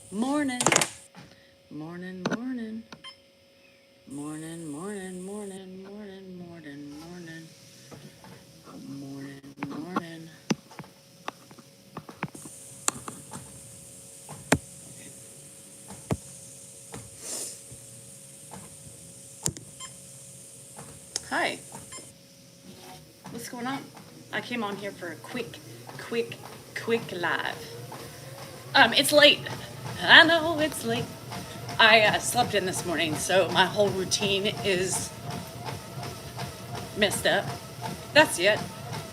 Morning, morning, morning, morning, morning, morning, morning, morning, morning, morning, morning. Hi, what's going on? I came on here for a quick, quick live. It's late. I know it's late. I slept in this morning, so my whole routine is messed up. That's it.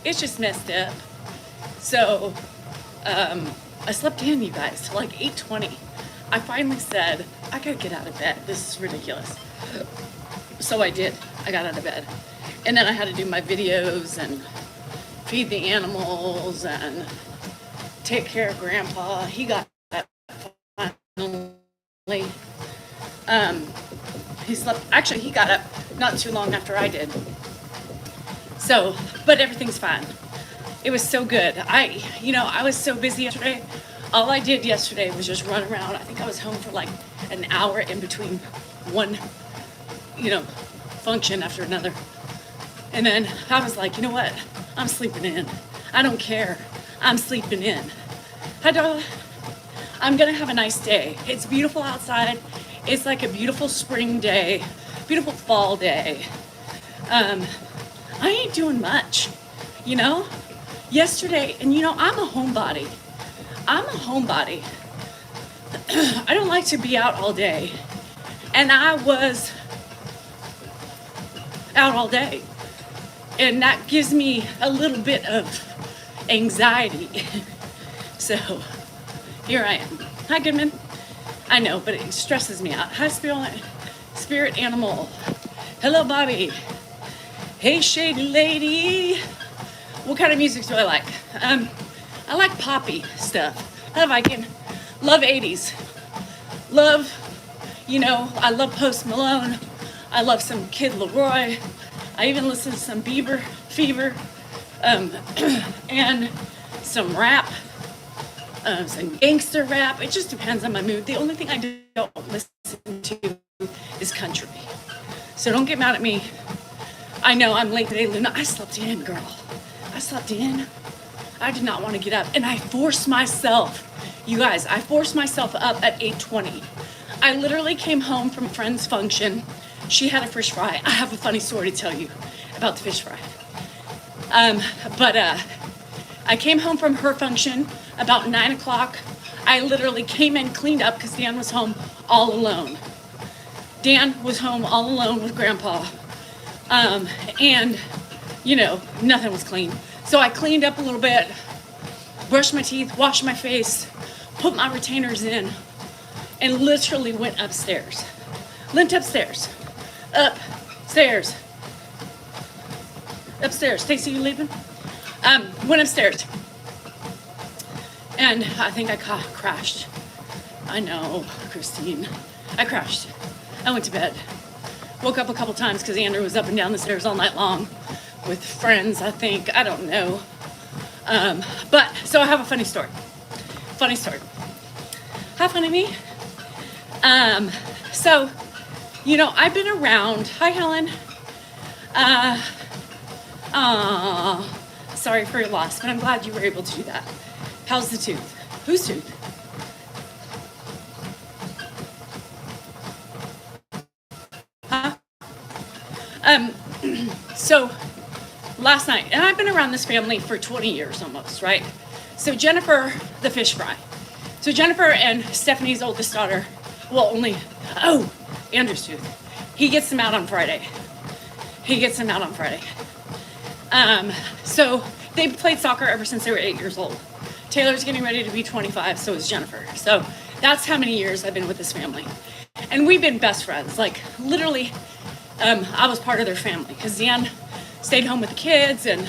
It's just messed up. So I slept in, you guys, till like 8:20. I finally said, I gotta get out of bed. This is ridiculous. So I did. I got out of bed. And then I had to do my videos and feed the animals and take care of Grandpa. He got that finally. Um, he slept, actually, he got up not too long after I did. So, but everything's fine. It was so good. I was so busy yesterday. All I did yesterday was just run around. I think I was home for like an hour in between one, function after another. And then I was like, you know what? I'm sleeping in. I don't care. I'm sleeping in. I'm gonna have a nice day. It's beautiful outside. It's like a beautiful spring day, beautiful fall day. I ain't doing much, you know? Yesterday, and I'm a homebody. I'm a homebody. I don't like to be out all day. And I was out all day. And that gives me a little bit of anxiety. So here I am. Hi, Goodman. I know, but it stresses me out. Hi, spirit animal. Hello, Bobby. Hey, shady lady. What kind of music do I like? I like poppy stuff. I can love 80s. Love, I love Post Malone. I love some Kid Leroy. I even listen to some Bieber Fever, and some rap, some gangster rap. It just depends on my mood. The only thing I don't listen to is country. So don't get mad at me. I know I'm late today, Luna. I slept in, girl. I slept in. I did not want to get up, and I forced myself. You guys, I forced myself up at 8:20. I literally came home from a friend's function. She had a fish fry. I have a funny story to tell you about the fish fry. But I came home from her function about 9 o'clock. I literally came in, cleaned up because Dan was home all alone. Dan was home all alone with Grandpa. And, nothing was clean. So I cleaned up a little bit, brushed my teeth, washed my face, put my retainers in, and literally went upstairs. Upstairs. Stacy, you leaving? Went upstairs. And I think I crashed. I know, Christine. I crashed. I went to bed. Woke up a couple times because Andrew was up and down the stairs all night long with friends, I think. I don't know. So I have a funny story. How funny me? So, I've been around. Hi, Helen. Sorry for your loss, but I'm glad you were able to do that. How's the tooth? Whose tooth? Huh? So last night, and I've been around this family for 20 years almost, right? So Jennifer, the fish fry. So Jennifer and Stephanie's oldest daughter, Andrew's tooth. He gets them out on Friday. So they played soccer ever since they were 8 years old. Taylor's getting ready to be 25, so is Jennifer. So that's how many years I've been with this family. And we've been best friends, like literally, I was part of their family because Dan stayed home with the kids and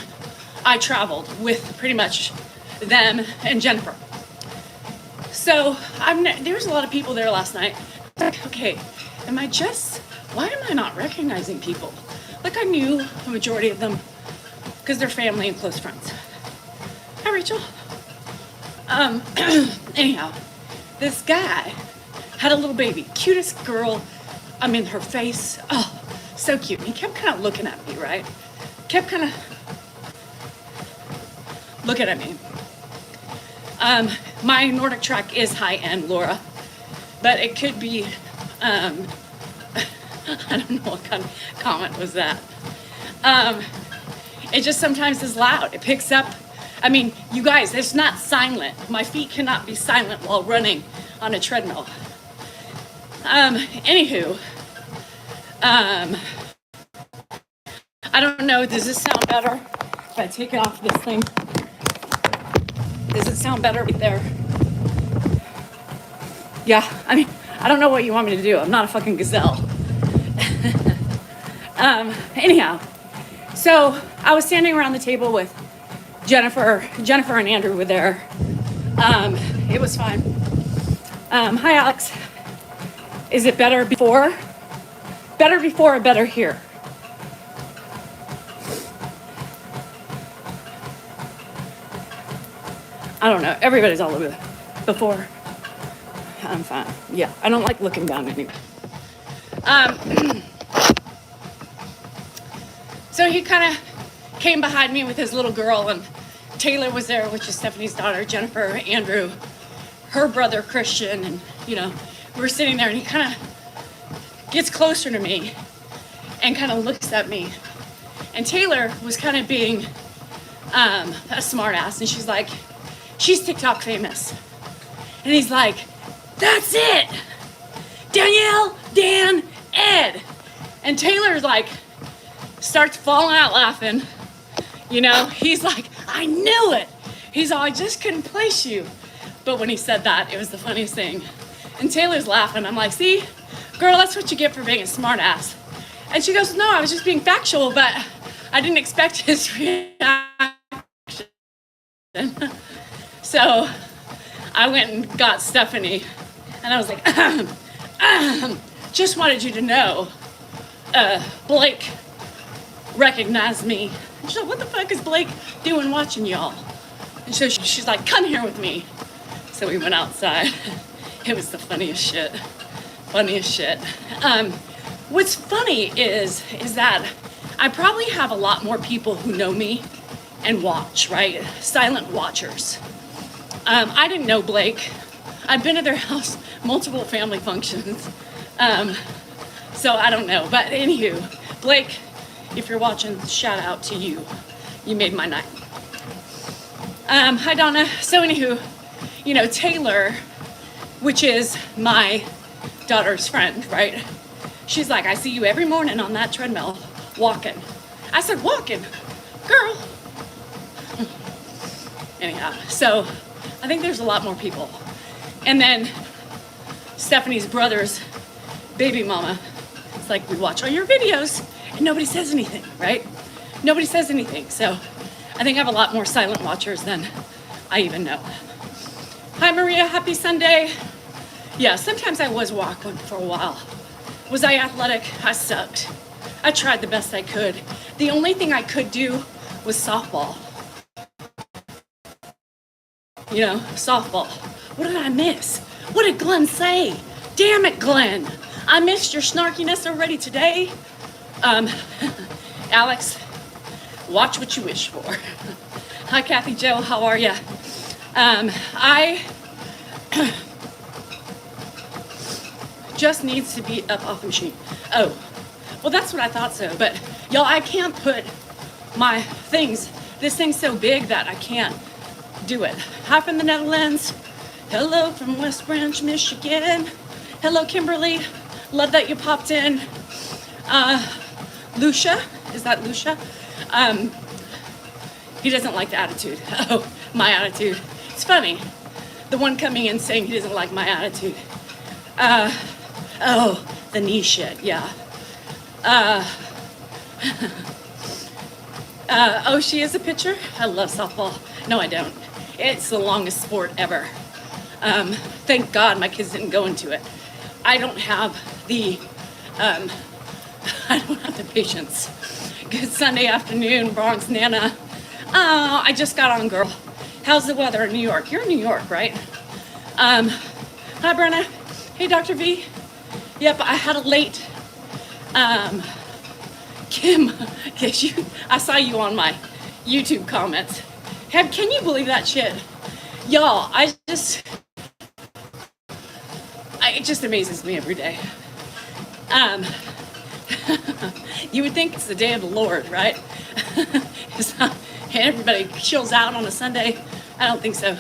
I traveled with pretty much them and Jennifer. So there was a lot of people there last night. Like, okay, why am I not recognizing people? Like I knew the majority of them because they're family and close friends. Hi, Rachel. Anyhow, this guy had a little baby, cutest girl. I mean, her face, oh, so cute. And he kept kind of looking at me, right? Kept kind of looking at me. My Nordic track is high-end, Laura, but it could be, I don't know what kind of comment was that. It just sometimes is loud. It picks up. I mean, you guys, it's not silent. My feet cannot be silent while running on a treadmill. Anywho, I don't know, does this sound better if I take it off this thing? Does it sound better right there? Yeah, I mean, I don't know what you want me to do. I'm not a fucking gazelle. Anyhow, so I was standing around the table with Jennifer and Andrew were there. It was fine. Hi, Alex. Is it better before? Better before or better here? I don't know. Everybody's all over before. I'm fine. Yeah, I don't like looking down anyway. So he kind of came behind me with his little girl, and Taylor was there, which is Stephanie's daughter, Jennifer, Andrew, her brother, Christian, and, you know, we were sitting there, and he kind of gets closer to me and kind of looks at me. And Taylor was kind of being a smart ass, and she's like, she's TikTok famous. And he's like, that's it! Danielle, Dan, Ed. And Taylor's like, starts falling out laughing. You know, he's like, I knew it. He's all, I just couldn't place you. But when he said that, it was the funniest thing. And Taylor's laughing. I'm like, see, girl, that's what you get for being a smart ass. And she goes, no, I was just being factual, but I didn't expect his reaction. So I went and got Stephanie, and I was like, just wanted you to know, Blake recognized me. And she's like, what the fuck is Blake doing watching y'all? And so she's like, come here with me. So we went outside. It was the funniest shit. Funniest shit. What's funny is that I probably have a lot more people who know me and watch, right? Silent watchers. I didn't know Blake. I've been at their house, multiple family functions. So I don't know. But anywho, Blake, if you're watching, shout out to you. You made my night. Hi, Donna. So anywho, you know, Taylor, which is my daughter's friend, right? She's like, I see you every morning on that treadmill walking. I said, walking? Girl. Anyhow, so I think there's a lot more people. And then Stephanie's brother's baby mama, it's like, we watch all your videos and nobody says anything, right? Nobody says anything. So I think I have a lot more silent watchers than I even know. Hi, Maria. Happy Sunday. Yeah, sometimes I was walking for a while. Was I athletic? I sucked. I tried the best I could. The only thing I could do was softball. You know, softball. What did I miss? What did Glenn say? Damn it, Glenn. I missed your snarkiness already today. Alex, watch what you wish for. Hi, Kathy Jo. How are ya? I just needs to be up off the machine. Oh, well, that's what I thought so. But y'all, I can't put my things. This thing's so big that I can't do it. Hi from the Netherlands. Hello from West Branch, Michigan. Hello, Kimberly. Love that you popped in. Lucia, is that Lucia? He doesn't like the attitude. Oh, my attitude. It's funny. The one coming in saying he doesn't like my attitude. Oh, the knee shit, yeah. Oh, she is a pitcher? I love softball. No, I don't. It's the longest sport ever. Thank God my kids didn't go into it. I don't have the patience. Good Sunday afternoon, Bronx Nana. Oh, I just got on, girl. How's the weather in New York? You're in New York, right? Hi, Brenna. Hey, Dr. V. Yep, I had a late, Kim, yes, I saw you on my YouTube comments. Can you believe that shit? Y'all, it just amazes me every day. You would think it's the day of the Lord, right? It's not, everybody chills out on a Sunday. I don't think so.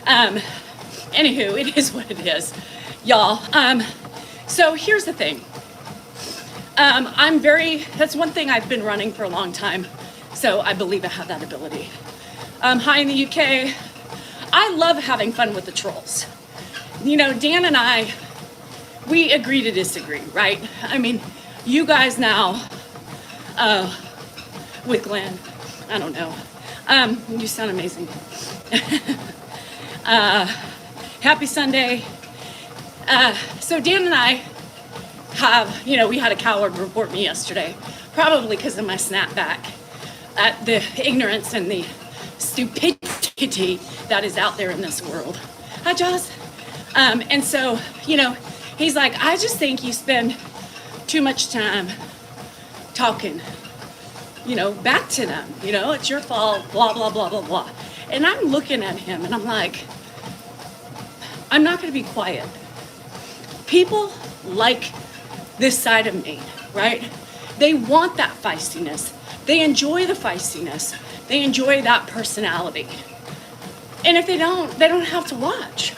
Anywho, it is what it is, y'all. So here's the thing. That's one thing I've been running for a long time. So I believe I have that ability. Hi in the UK. I love having fun with the trolls. You know, Dan and I, we agree to disagree, right? I mean, you guys now, with Glenn, I don't know. You sound amazing. Happy Sunday. So Dan and I have, we had a coward report me yesterday, probably because of my snapback at the ignorance and the stupidity that is out there in this world. Hi, Joss. And so, he's like, I just think you spend too much time talking, back to them, it's your fault, blah, blah, blah, blah, blah. And I'm looking at him and I'm like, I'm not going to be quiet. People like this side of me, right? They want that feistiness. They enjoy the feistiness. They enjoy that personality. And if they don't have to watch.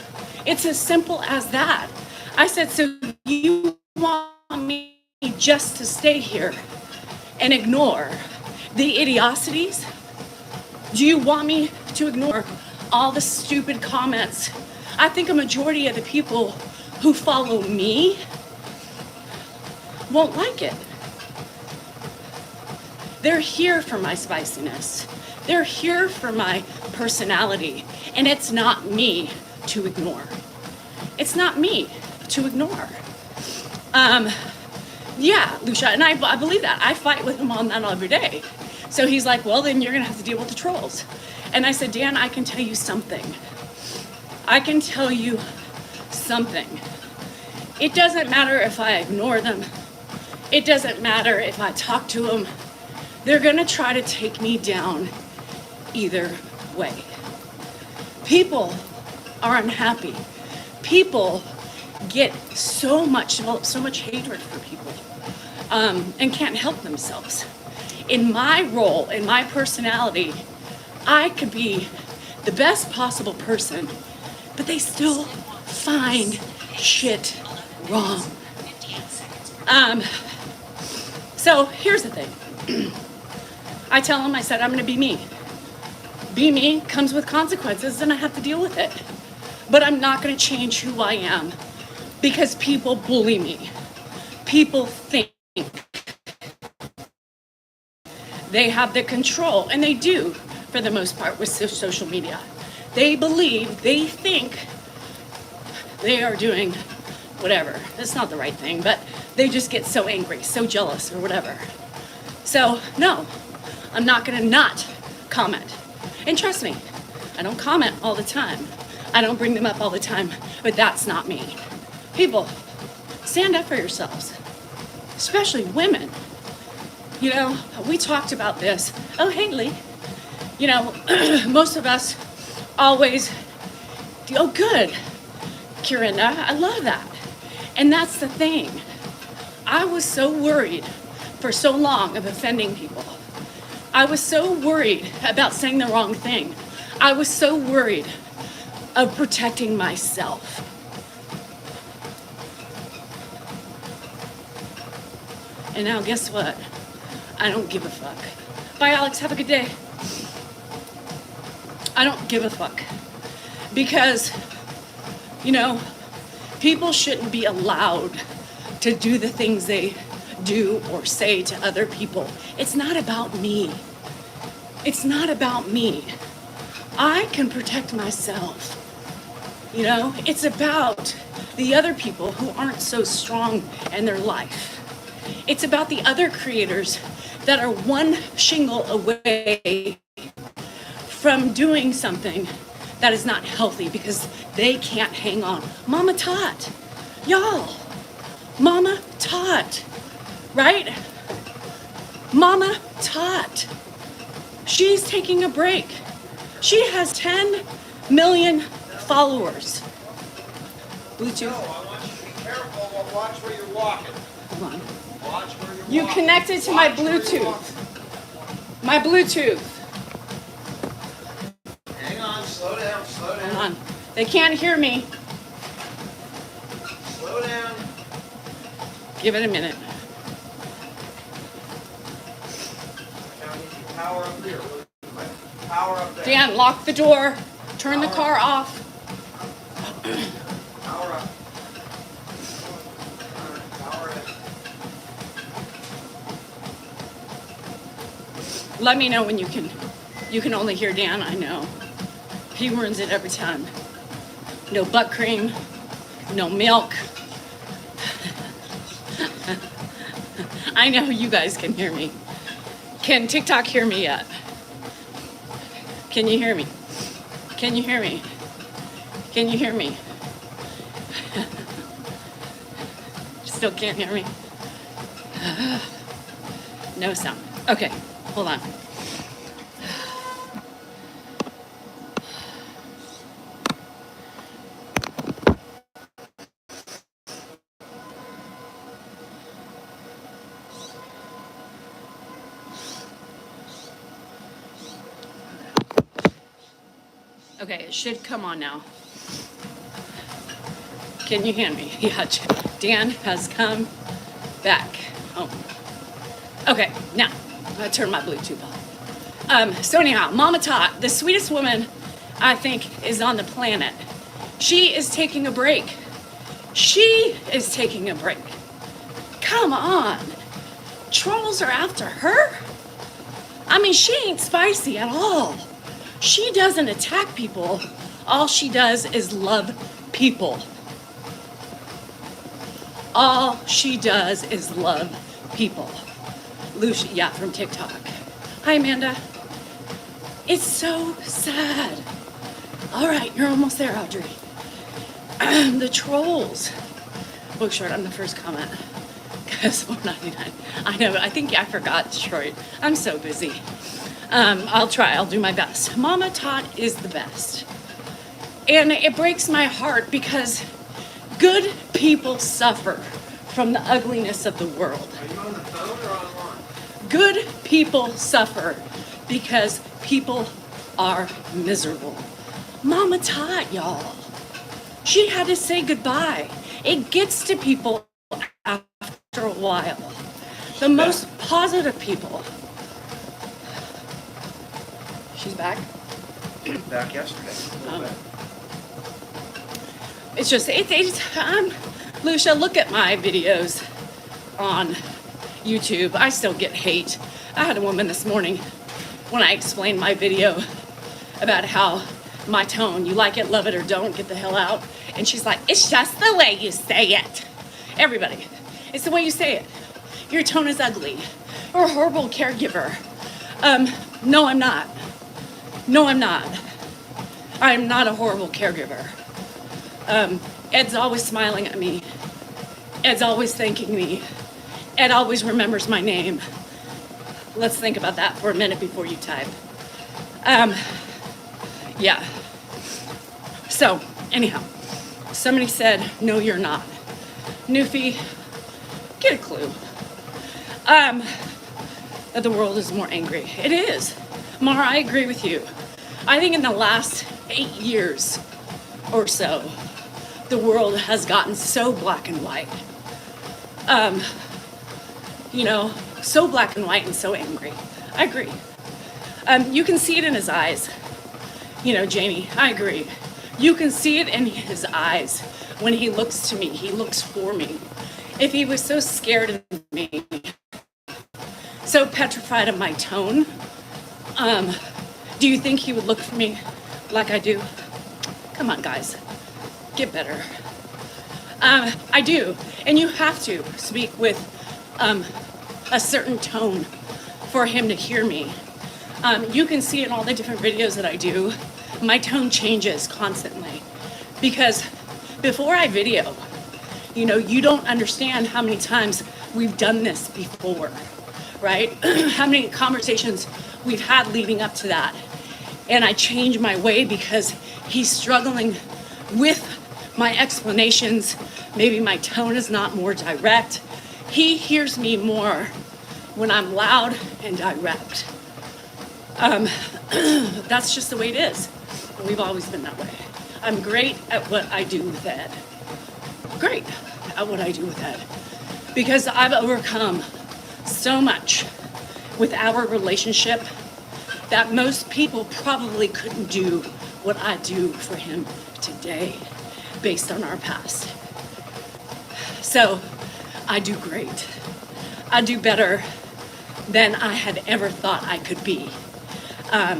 It's as simple as that. I said, so you want me just to stay here and ignore the idiosities? Do you want me to ignore all the stupid comments? I think a majority of the people who follow me won't like it. They're here for my spiciness. They're here for my personality. And it's not me to ignore. It's not me to ignore. Yeah, Lucia, and I believe that. I fight with him on that every day. So he's like, well, then you're gonna have to deal with the trolls. And I said, Dan, I can tell you something. I can tell you something. It doesn't matter if I ignore them. It doesn't matter if I talk to them. They're gonna try to take me down either way. People are unhappy. People get so much hatred for people and can't help themselves. In my role, in my personality, I could be the best possible person, but they still find shit wrong. So here's the thing. I tell them, I said, I'm gonna be me. Be me comes with consequences and I have to deal with it. But I'm not gonna change who I am because people bully me. People think they have the control, and they do for the most part with social media. They think they are doing whatever. It's not the right thing, but they just get so angry, so jealous or whatever. So no, I'm not gonna not comment. And trust me, I don't comment all the time. I don't bring them up all the time, but that's not me. People, stand up for yourselves, especially women. We talked about this. Oh, Haley, most of us always, oh, good, Kirinda, I love that. And that's the thing. I was so worried for so long of offending people. I was so worried about saying the wrong thing. I was so worried of protecting myself. And now guess what? I don't give a fuck. Bye, Alex, have a good day. I don't give a fuck. Because, people shouldn't be allowed to do the things they do or say to other people. It's not about me. It's not about me. I can protect myself. It's about the other people who aren't so strong in their life. It's about the other creators that are one shingle away from doing something That is not healthy because they can't hang on. Mama Tot, y'all, Mama Tot, right? Mama Tot, she's taking a break. She has 10 million followers. Bluetooth. No, I want you to be careful, but watch where you're walking. Hold on. Watch where you're You walking. connected to my Watch where you're Bluetooth. walking. My Bluetooth. Hang on, slow down, slow down. Hold on. They can't hear me. Slow down. Give it a minute. Now you can power up here. Power up there. Dan, lock the door. Turn the car off. Power up. Power up. Let me know when you can. You can only hear Dan, I know. He ruins it every time. No butt cream, no milk. I know you guys can hear me. Can TikTok hear me yet? Can you hear me? Can you hear me? Can you hear me? Still can't hear me? No sound. Okay, hold on. Okay, it should come on now. Can you hear me? Yeah, Dan has come back home. Okay, now, I'm gonna turn my Bluetooth off. So anyhow, Mama Tot, the sweetest woman I think is on the planet. She is taking a break. She is taking a break. Come on. Trolls are after her? I mean, she ain't spicy at all. She doesn't attack people. All she does is love people. All she does is love people. Lucia, yeah, from TikTok. Hi, Amanda. It's so sad. All right, you're almost there, Audrey. The trolls. Book short on the first comment. Guys, $4.99. I know, I think I forgot Detroit. I'm so busy. I'll try, I'll do my best. Mama Tot is the best. And it breaks my heart because good people suffer from the ugliness of the world. Are you on the phone or online? Good people suffer because people are miserable. Mama Tot, y'all. She had to say goodbye. It gets to people after a while. The most positive people. She's back? Back yesterday. It's just, Lucia, look at my videos on YouTube. I still get hate. I had a woman this morning when I explained my video about how my tone, you like it, love it, or don't, get the hell out. And she's like, it's just the way you say it. Everybody, it's the way you say it. Your tone is ugly. You're a horrible caregiver. No, I'm not. No, I'm not. I am not a horrible caregiver. Ed's always smiling at me. Ed's always thanking me. Ed always remembers my name. Let's think about that for a minute before you type. Yeah. So, anyhow, somebody said, no, you're not. Newfie, get a clue. That the world is more angry. It is. Mara, I agree with you. I think in the last 8 years or so, the world has gotten so black and white. So black and white and so angry. I agree. You can see it in his eyes. Jamie, I agree. You can see it in his eyes when he looks to me. He looks for me. If he was so scared of me, so petrified of my tone, do you think he would look for me like I do? Come on, guys. Get better. I do. And you have to speak with a certain tone for him to hear me. You can see in all the different videos that I do my tone changes constantly because before I video, you don't understand how many times we've done this before, right? How many conversations we've had leading up to that. And I change my way because he's struggling with my explanations. Maybe my tone is not more direct. He hears me more when I'm loud and direct. That's just the way it is. We've always been that way. I'm great at what I do with Ed. Great at what I do with Ed. Because I've overcome so much with our relationship that most people probably couldn't do what I do for him today based on our past. So I do great. I do better than I had ever thought I could be. I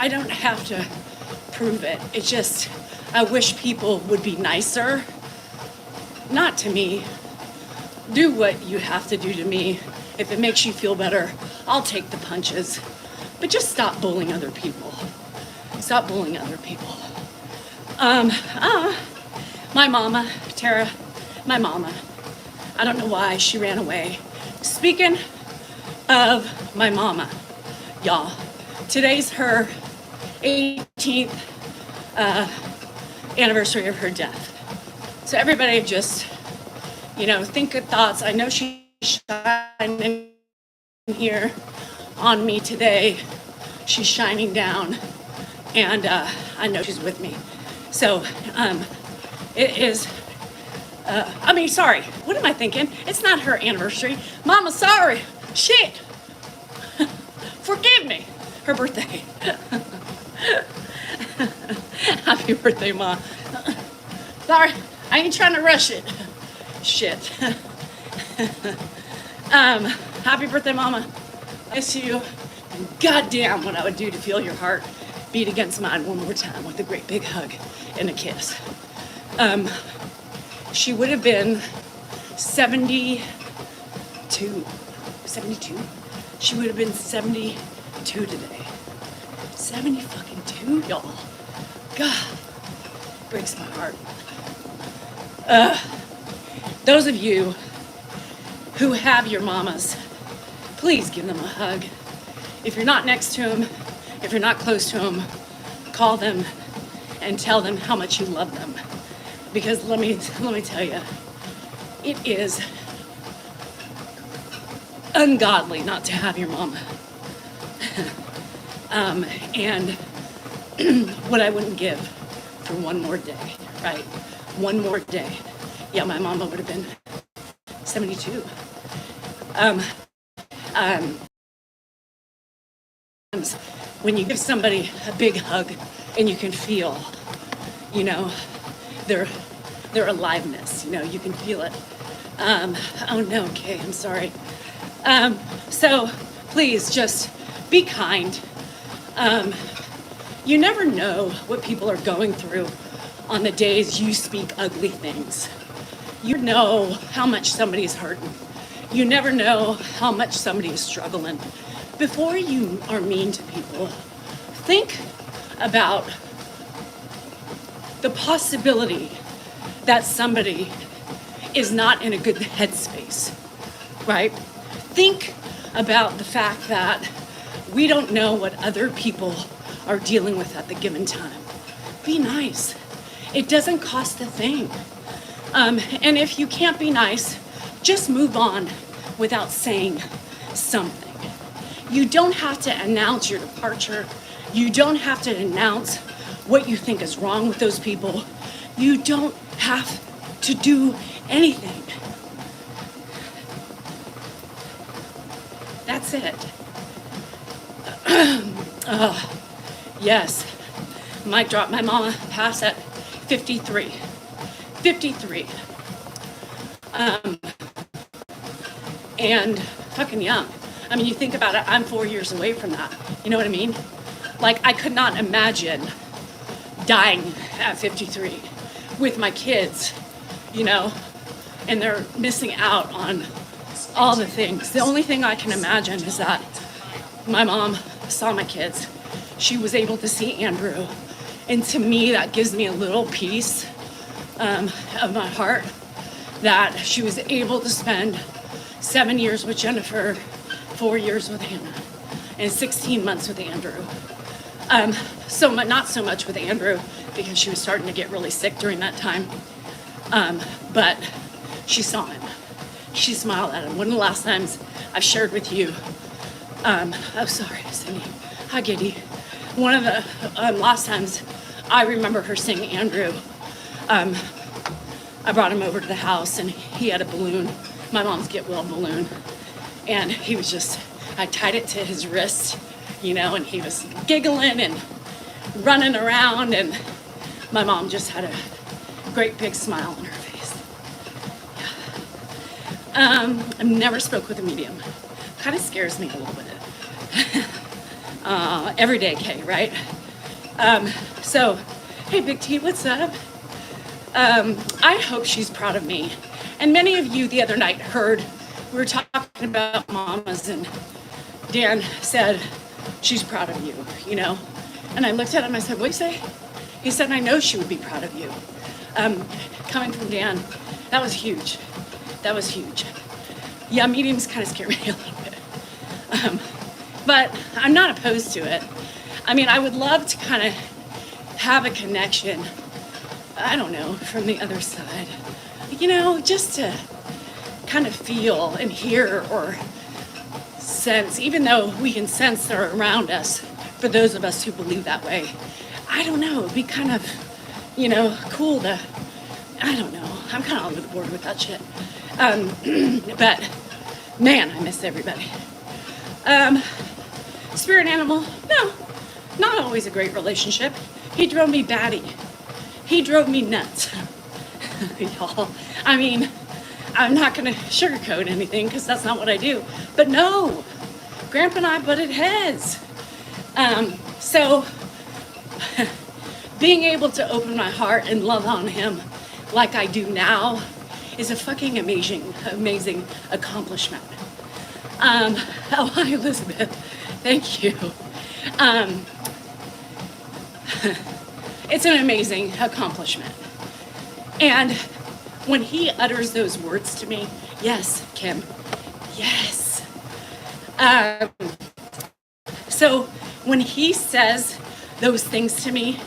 don't have to prove it. It's just, I wish people would be nicer. Not to me. Do what you have to do to me. If it makes you feel better, I'll take the punches. But just stop bullying other people. Stop bullying other people. My mama, Tara, my mama. I don't know why she ran away. Speaking of my mama, y'all, today's her 18th anniversary of her death. So everybody just, think good thoughts. I know she's shining here on me today. She's shining down, and I know she's with me. So it is, sorry, what am I thinking? It's not her anniversary. Mama, sorry, shit. Forgive me. Her birthday. Happy birthday, Ma. Sorry, I ain't trying to rush it. Shit. Happy birthday, Mama. I miss you. And goddamn what I would do to feel your heart beat against mine one more time with a great big hug and a kiss. She would have been 72. 72? She would have been 72 today. 70 fucking 2, y'all. God, breaks my heart. Those of you who have your mamas, please give them a hug. If you're not next to them, if you're not close to them, call them and tell them how much you love them. Because let me tell you, it is ungodly not to have your mama. And what I wouldn't give for one more day, right? One more day. Yeah, my mama would have been 72. When you give somebody a big hug and you can feel, their aliveness, you can feel it. Oh no, okay, I'm sorry. So please just be kind. You never know what people are going through on the days you speak ugly things. You know how much somebody's hurting. You never know how much somebody is struggling. Before you are mean to people, think about the possibility that somebody is not in a good headspace, right? Think about the fact that we don't know what other people are dealing with at the given time. Be nice. It doesn't cost a thing. And if you can't be nice, just move on without saying something. You don't have to announce your departure. You don't have to announce what you think is wrong with those people. You don't have to do anything. That's it. Yes, mic drop. My mama passed at 53. 53. And fucking young. I mean, you think about it, I'm 4 years away from that. You know what I mean? Like, I could not imagine dying at 53 with my kids, and they're missing out on all the things. The only thing I can imagine is that my mom saw my kids. She was able to see Andrew. And to me, that gives me a little piece of my heart that she was able to spend 7 years with Jennifer, 4 years with Hannah, and 16 months with Andrew. Not so much with Andrew because she was starting to get really sick during that time. But she saw him. She smiled at him. One of the last times I've shared with you, oh, sorry, Cindy. Hi, Giddy. One of the last times I remember her seeing Andrew, I brought him over to the house and he had a balloon, my mom's get well balloon. And he was just, I tied it to his wrist, you know, and he was giggling and running around, and my mom just had a great big smile on her face. Yeah. I've never spoke with a medium. Kind of scares me a little bit. Everyday Kay, right? So, hey Big T, what's up? I hope she's proud of me. And many of you the other night heard, we were talking about mamas, and Dan said, she's proud of you, you know? And I looked at him, I said, what'd you say? He said, I know she would be proud of you. Coming from Dan, that was huge. That was huge. Yeah, mediums kind of scare me a little bit. But I'm not opposed to it. I mean, I would love to kind of have a connection, I don't know, from the other side. You know, just to kind of feel and hear or sense, even though we can sense they're around us, for those of us who believe that way. I don't know, it'd be kind of, you know, cool to, I don't know, I'm kind of on the board with that shit. But man, I miss everybody. Spirit animal, no, not always a great relationship. He drove me batty. He drove me nuts. Y'all, I mean, I'm not gonna sugarcoat anything because that's not what I do. But no, Grandpa and I butted heads. So being able to open my heart and love on him like I do now is a fucking amazing accomplishment. Oh, hi, Elizabeth. Thank you. It's an amazing accomplishment. And when he utters those words to me, yes, Kim, yes. So when he says those things to me,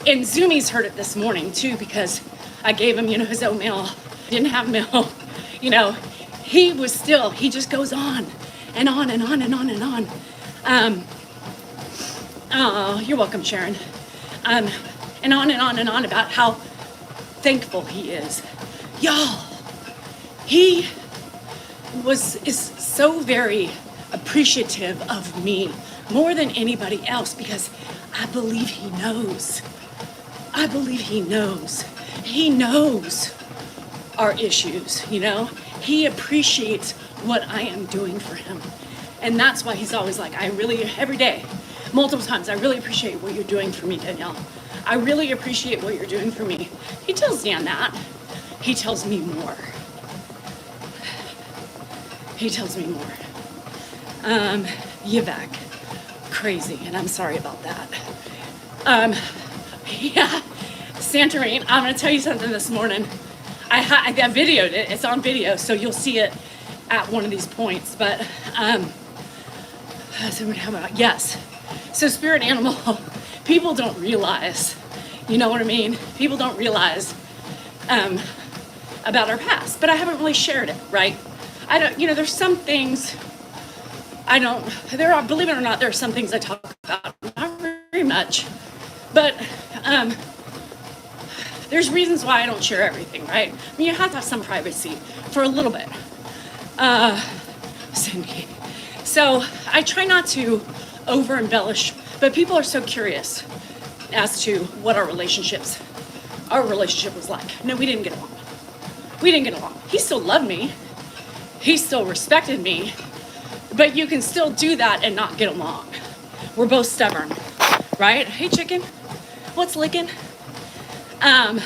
and Zoomies heard it this morning too, because I gave him, you know, his oatmeal, didn't have milk, you know, he just goes on and on and on and on and on. Oh, you're welcome, Sharon. And on and on and on about how thankful he is. Y'all, he is so very appreciative of me, more than anybody else, because I believe he knows. I believe he knows. He knows our issues, you know? He appreciates what I am doing for him. And that's why he's always like, every day, multiple times, I really appreciate what you're doing for me, Danielle. I really appreciate what you're doing for me. He tells Dan that. He tells me more. He tells me more. Yvette, crazy, and I'm sorry about that. Yeah, Santorini, I'm gonna tell you something this morning. I videoed it, it's on video, so you'll see it at one of these points, but, yes. So spirit animal, people don't realize, you know what I mean? People don't realize about our past, but I haven't really shared it, right? I don't, you know, there's some things believe it or not, there are some things I talk about, not very much, but there's reasons why I don't share everything, right? I mean, you have to have some privacy for a little bit. Cindy. So I try not to over embellish, but people are so curious as to what our relationship was like. No, we didn't get along. He still loved me. He still respected me, but you can still do that and not get along. We're both stubborn, right? Hey, chicken, what's licking? And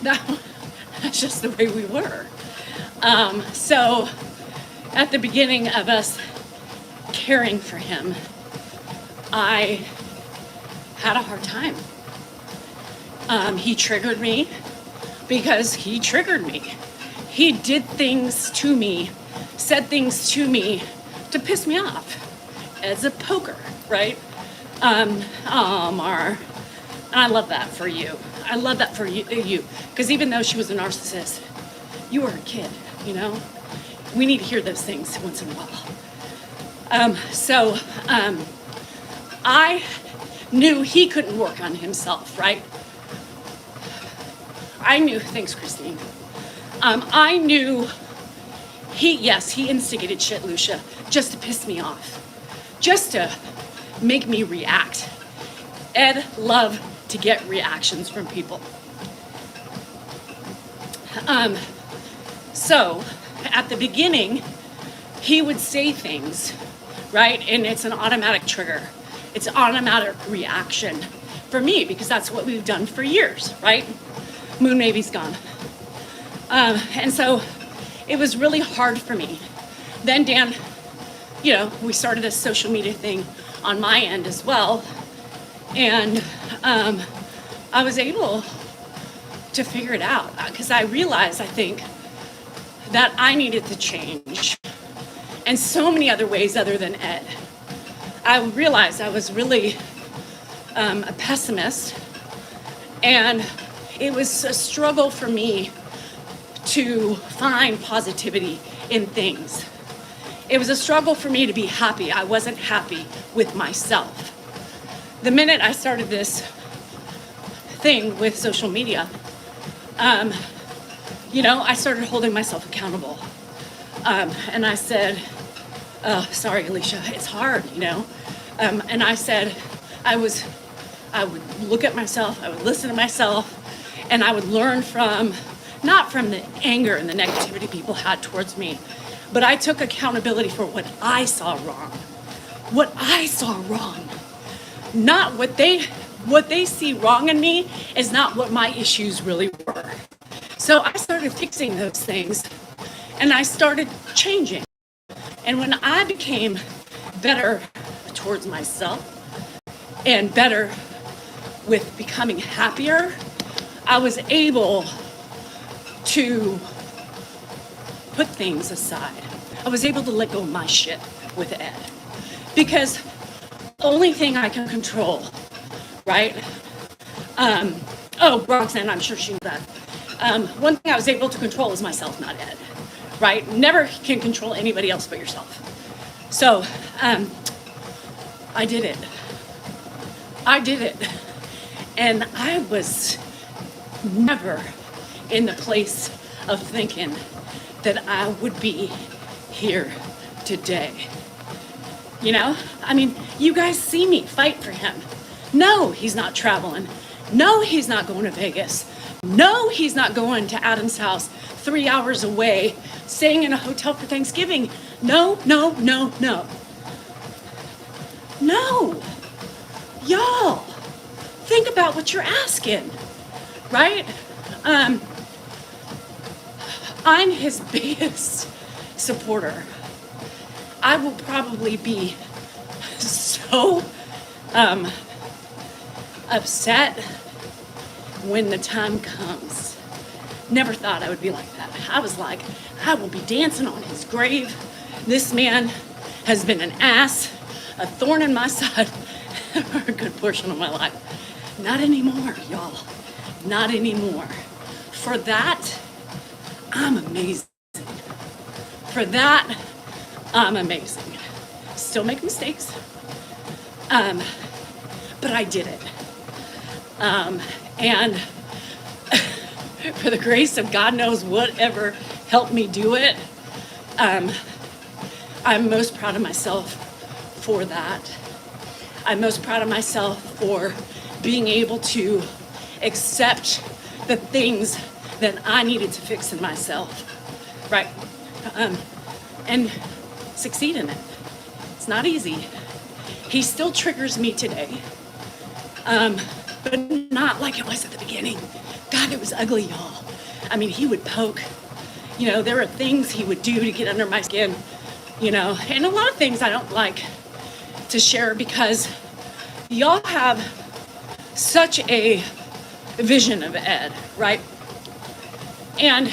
that's just the way we were. So at the beginning of us caring for him, I had a hard time. He triggered me because he triggered me. He did things to me, said things to me to piss me off as a poker, right? Mar, and I love that for you. I love that for you, because even though she was a narcissist, you were a kid, you know? We need to hear those things once in a while. I knew he couldn't work on himself, right? I knew, thanks, Christine. I knew he instigated shit, Lucia, just to piss me off, just to make me react. Ed loved to get reactions from people. So at the beginning, he would say things, right? And it's an automatic trigger. It's an automatic reaction for me, because that's what we've done for years, right? Moon Navy's gone. And so it was really hard for me. Then Dan, we started this social media thing on my end as well. And I was able to figure it out, because I realized, I think, that I needed to change in so many other ways other than Ed. I realized I was really a pessimist, and it was a struggle for me to find positivity in things. It was a struggle for me to be happy. I wasn't happy with myself. The minute I started this thing with social media, I started holding myself accountable. And I said, oh, sorry, Alicia, it's hard, And I said, I would look at myself, I would listen to myself, and I would learn not from the anger and the negativity people had towards me, but I took accountability for what I saw wrong. What I saw wrong. Not what they see wrong in me is not what my issues really were. So I started fixing those things, and I started changing. And when I became better towards myself and better with becoming happier, I was able to put things aside. I was able to let go of my shit with Ed. Because the only thing I can control, right? Roxanne, I'm sure she knew that. One thing I was able to control is myself, not Ed, right? Never can control anybody else but yourself. So, I did it. And I was never in the place of thinking that I would be here today. You guys see me fight for him. No, he's not traveling. No, he's not going to Vegas. No, he's not going to Adam's house 3 hours away, staying in a hotel for Thanksgiving. No. Y'all, think about what you're asking, right? I'm his biggest supporter. I will probably be so upset when the time comes. Never thought I would be like that. I was like, I will be dancing on his grave. This man has been an ass, a thorn in my side for a good portion of my life. Not anymore, y'all. Not anymore. For that, I'm amazing. For that, I'm amazing. Still make mistakes. But I did it. And for the grace of God knows whatever helped me do it, I'm most proud of myself for that. I'm most proud of myself for being able to accept the things that I needed to fix in myself, right? And succeed in it. It's not easy. He still triggers me today, but not like it was at the beginning. God, it was ugly, y'all. He would poke. There were things he would do to get under my skin. and a lot of things I don't like to share because y'all have such a vision of Ed, right? And,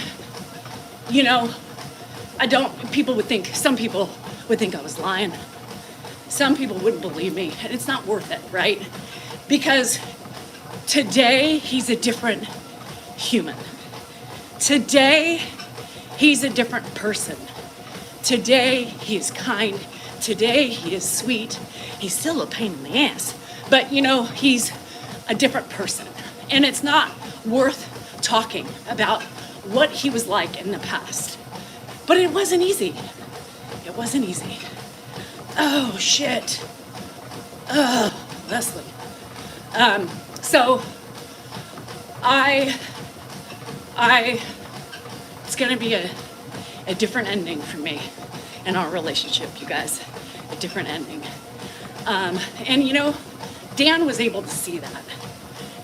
some people would think I was lying. Some people wouldn't believe me, and it's not worth it, right? Because today, he's a different human. Today, he's a different person. Today, he is kind. Today, he is sweet. He's still a pain in the ass, but he's a different person. And it's not worth talking about what he was like in the past. But it wasn't easy. It wasn't easy. Oh, shit. Oh, Leslie. So it's gonna be a different ending for me in our relationship, you guys. A different ending. And Dan was able to see that.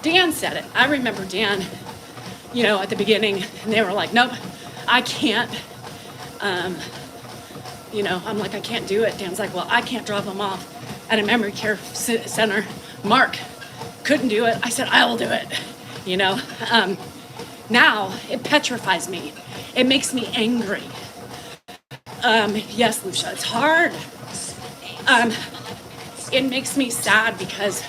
Dan said it. I remember Dan, at the beginning, and they were like, nope, I can't. I'm like, I can't do it. Dan's like, well, I can't drop him off at a memory care center. Mark couldn't do it. I said, I will do it. Now it petrifies me. It makes me angry. Yes, Lucia, it's hard. It makes me sad because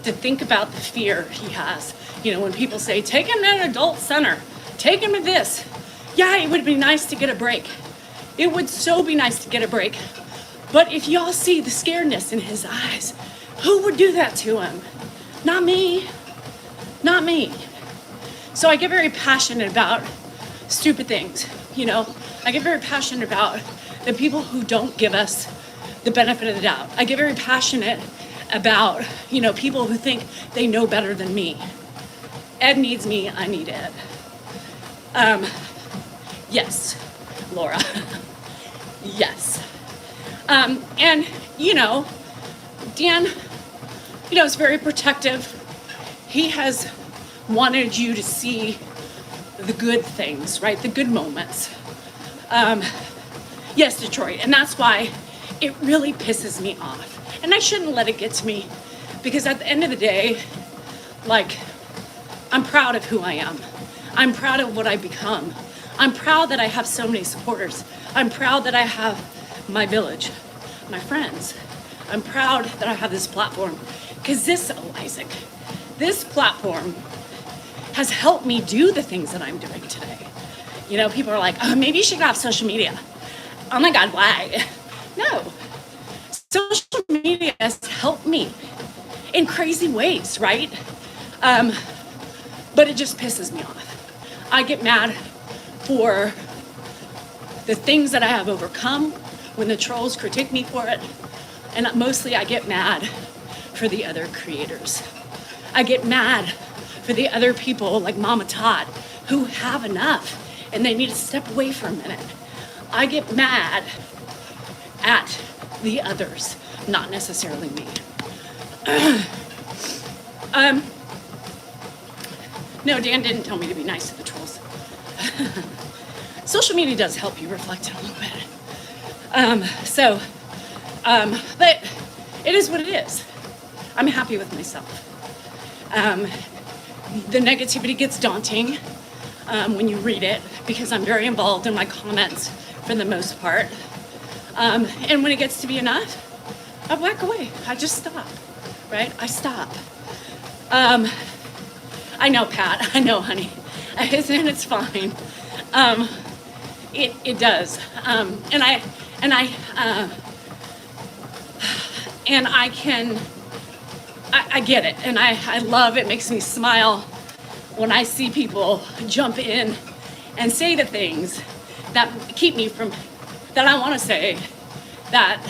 to think about the fear he has. When people say, take him to an adult center, take him to this. Yeah, it would be nice to get a break. It would so be nice to get a break. But if y'all see the scaredness in his eyes, who would do that to him? Not me. Not me. So I get very passionate about stupid things, I get very passionate about the people who don't give us the benefit of the doubt. I get very passionate about, people who think they know better than me. Ed needs me, I need Ed. Yes, Laura. Yes. And, Dan, is very protective. He has wanted you to see the good things, right? The good moments. Yes, Detroit. And that's why it really pisses me off. And I shouldn't let it get to me because at the end of the day, I'm proud of who I am. I'm proud of what I've become. I'm proud that I have so many supporters. I'm proud that I have my village, my friends. I'm proud that I have this platform because this platform has helped me do the things that I'm doing today. People are like, oh, maybe you should get off social media. Oh my God, why? No. Social media has helped me in crazy ways, right? But it just pisses me off. I get mad for the things that I have overcome when the trolls critique me for it. And mostly I get mad for the other creators. I get mad for the other people like Mama Todd who have enough and they need to step away for a minute. I get mad at the others, not necessarily me. No, Dan didn't tell me to be nice to the trolls. Social media does help you reflect a little bit. But it is what it is. I'm happy with myself. The negativity gets daunting when you read it because I'm very involved in my comments for the most part. And when it gets to be enough, I whack away. I just stop, right? I stop. I know, Pat. I know, honey. And it's fine. It does. And I get it. And I love it. Makes me smile when I see people jump in and say the things that keep me from, that I want to say, that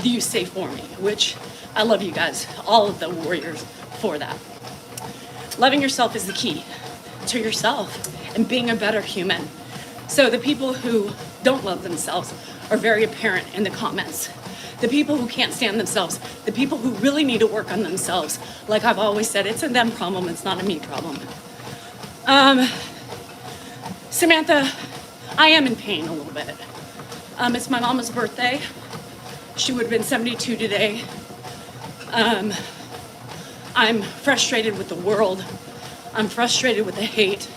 you say for me, which I love you guys, all of the warriors for that. Loving yourself is the key to yourself and being a better human. So the people who don't love themselves are very apparent in the comments. The people who can't stand themselves, the people who really need to work on themselves, like I've always said, it's a them problem, it's not a me problem. Samantha, I am in pain a little bit. It's my mama's birthday. She would have been 72 today. I'm frustrated with the world. I'm frustrated with the hate,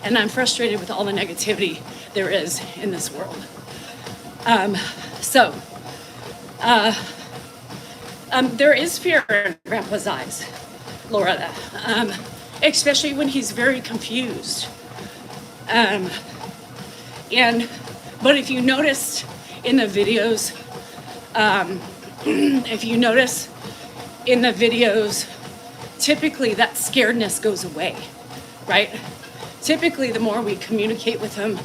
and I'm frustrated with all the negativity there is in this world. There is fear in Grandpa's eyes, Loretta, especially when he's very confused. But if you noticed in the videos, typically that scaredness goes away, right? Typically, the more we communicate with him,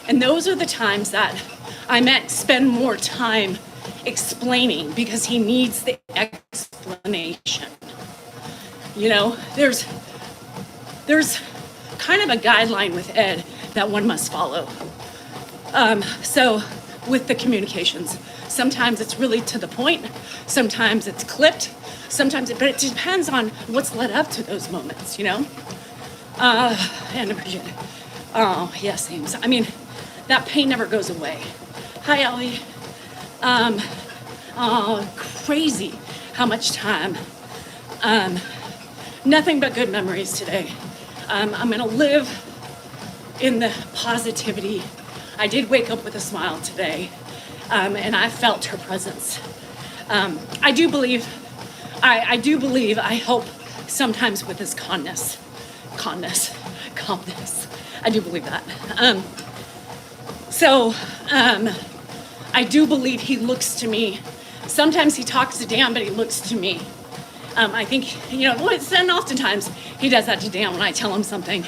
and those are the times that I meant spend more time explaining, because he needs the explanation. You know, there's kind of a guideline with Ed that one must follow. So with the communications, sometimes it's really to the point, sometimes it's clipped, but it depends on what's led up to those moments, you know? And appreciate it. Oh, yes, Ames. I mean, that pain never goes away. Hi, Ellie. Crazy how much time. Nothing but good memories today. I'm gonna live in the positivity. I did wake up with a smile today, and I felt her presence. I do believe, I hope sometimes with his calmness. I do believe that. I do believe he looks to me. Sometimes he talks to Dan, but he looks to me. I think, you know, and oftentimes he does that to Dan when I tell him something.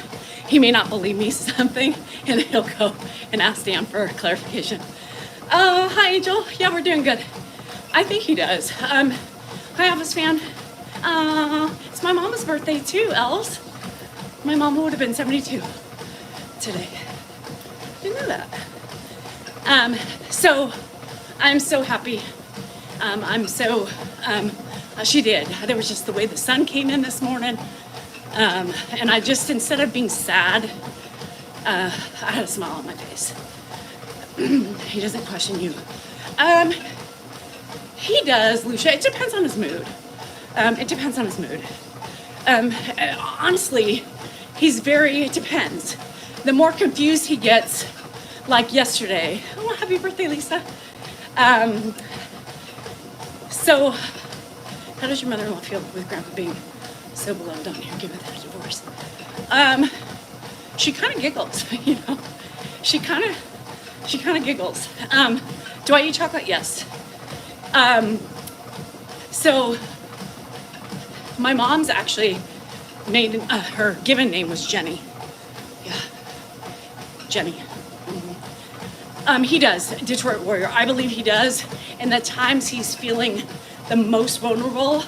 He may not believe me something, and he'll go and ask Dan for clarification. Oh, hi, Angel. Yeah, we're doing good. I think he does. Hi, Office fan. It's my mama's birthday too, Els. My mama would have been 72 today. Didn't know that. So I'm so happy. She did. There was just the way the sun came in this morning. And I just, instead of being sad, I had a smile on my face. He doesn't question you. He does, Lucia. It depends on his mood. Honestly, it depends. The more confused he gets, like yesterday. Oh, happy birthday, Lisa. So, how does your mother-in-law feel with Grandpa being so beloved on here, given that divorce? She kind of giggles, you know. She kind of giggles. Do I eat chocolate? Yes. So, my mom's actually made, her given name was Jenny. Yeah, Jenny. He does, Detroit Warrior. I believe he does. And the times he's feeling the most vulnerable,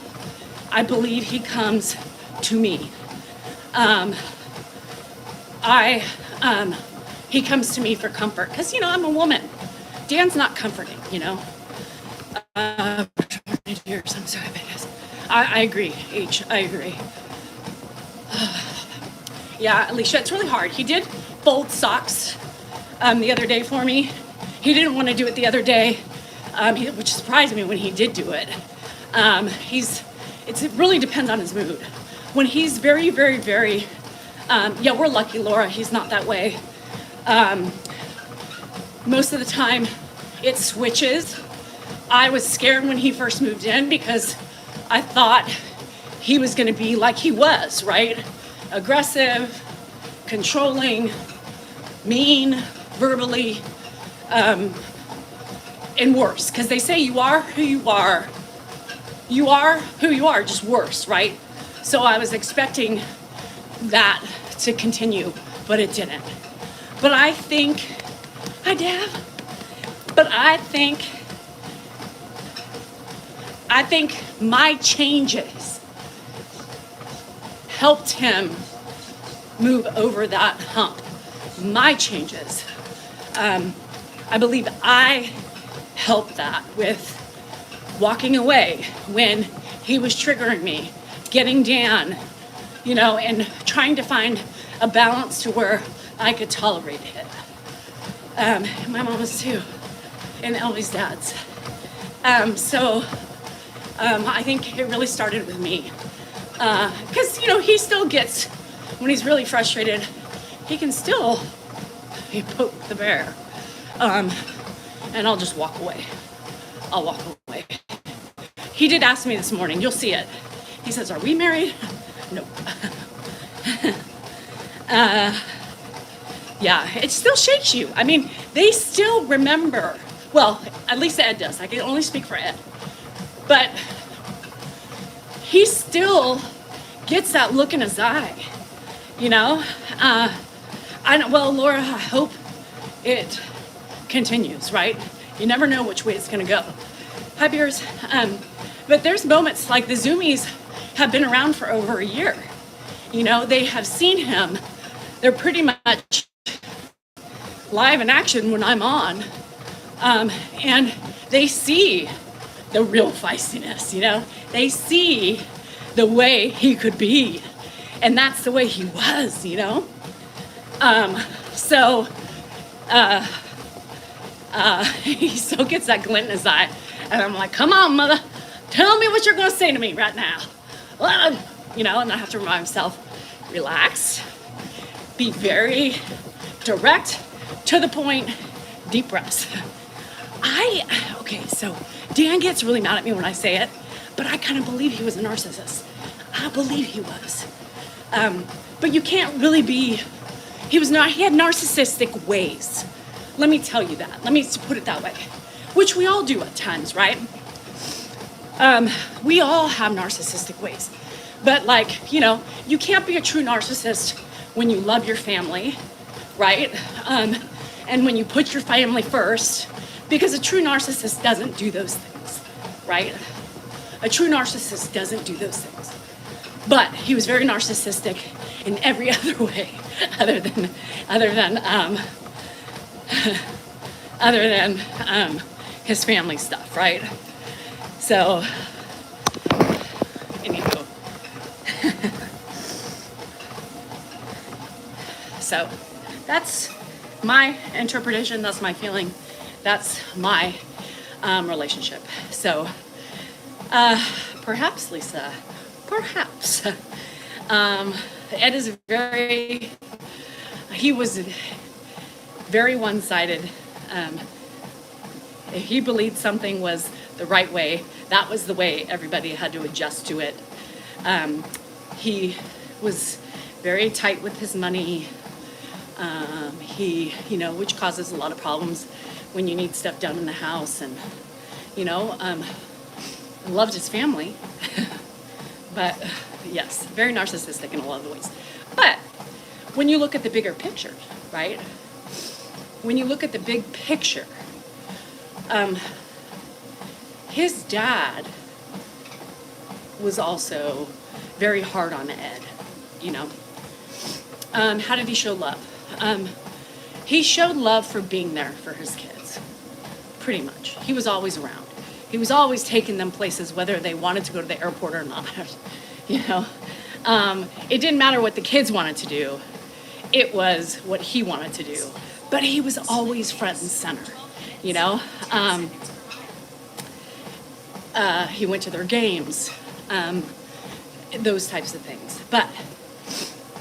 I believe he comes to me. He comes to me for comfort, because, you know, I'm a woman. Dan's not comforting, you know. I'm so happy. I agree, H, I agree. Yeah, Alicia, it's really hard. He did fold socks the other day for me. He didn't want to do it the other day, which surprised me when he did do it. It really depends on his mood. When he's very, very, very, yeah, we're lucky, Laura, he's not that way. Most of the time, it switches. I was scared when he first moved in because I thought he was going to be like he was, right? Aggressive, controlling, mean, verbally, and worse. Because they say you are who you are. You are who you are, just worse, right? So I was expecting that to continue, but it didn't. But I think, hi Dad, but I think my changes helped him move over that hump. My changes. I believe I helped that with walking away when he was triggering me, getting Dan, you know, and trying to find a balance to where I could tolerate it. My mom was too. and Ellie's dad's. I think it really started with me. Because, he still gets, when he's really frustrated, he can still poke the bear. And I'll just walk away. I'll walk away. He did ask me this morning, you'll see it. He says, are we married? Nope. Yeah, it still shakes you. I mean, they still remember. Well, at least Ed does. I can only speak for Ed. But he still gets that look in his eye, Well, Laura, I hope it continues, right? You never know which way it's going to go. Hi, Beers. But there's moments like the Zoomies have been around for over a year. They have seen him. They're pretty much live in action when I'm on. And they see the real feistiness, They see the way he could be. And that's the way he was, He still gets that glint in his eye. And I'm like, come on, mother, tell me what you're going to say to me right now. And I have to remind myself, relax, be very direct, to the point, deep breaths. So Dan gets really mad at me when I say it, but I kind of believe he was a narcissist. I believe he was. But you can't really be, he had narcissistic ways. Let me tell you that. Let me put it that way, which we all do at times, right? We all have narcissistic ways. But you can't be a true narcissist when you love your family, right? And when you put your family first, because a true narcissist doesn't do those things, right? A true narcissist doesn't do those things. But he was very narcissistic in every other way, other than his family stuff, right? So, anywho. So, that's my interpretation, that's my feeling, that's my relationship. So, perhaps, Lisa, perhaps. Ed is he was very one-sided. If he believed something was the right way, that was the way everybody had to adjust to it. He was very tight with his money. Which causes a lot of problems when you need stuff done in the house, and loved his family. But yes, very narcissistic in a lot of ways. But when you look at the bigger picture, right? When you look at the big picture, his dad was also very hard on Ed, How did he show love? He showed love for being there for his kids, pretty much. He was always around. He was always taking them places, whether they wanted to go to the airport or not, It didn't matter what the kids wanted to do. It was what he wanted to do. But he was always front and center, He went to their games, those types of things. But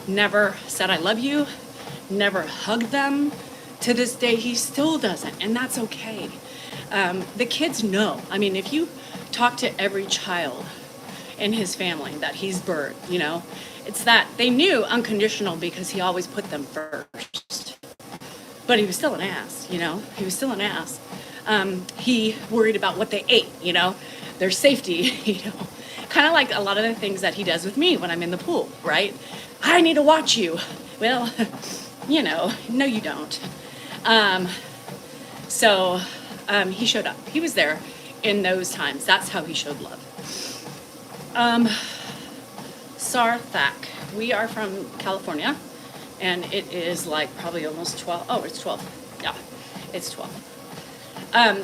never said, I love you, never hugged them. To this day, he still doesn't, and that's okay. The kids know. I mean, if you talk to every child in his family that he's birthed, it's that they knew unconditional because he always put them first. But he was still an ass, He was still an ass. He worried about what they ate, their safety, Kind of like a lot of the things that he does with me when I'm in the pool, right? I need to watch you. Well, no, you don't. He showed up. He was there in those times. That's how he showed love. Sarthak. We are from California, and it is like probably almost 12. Oh, it's 12. Yeah, it's 12.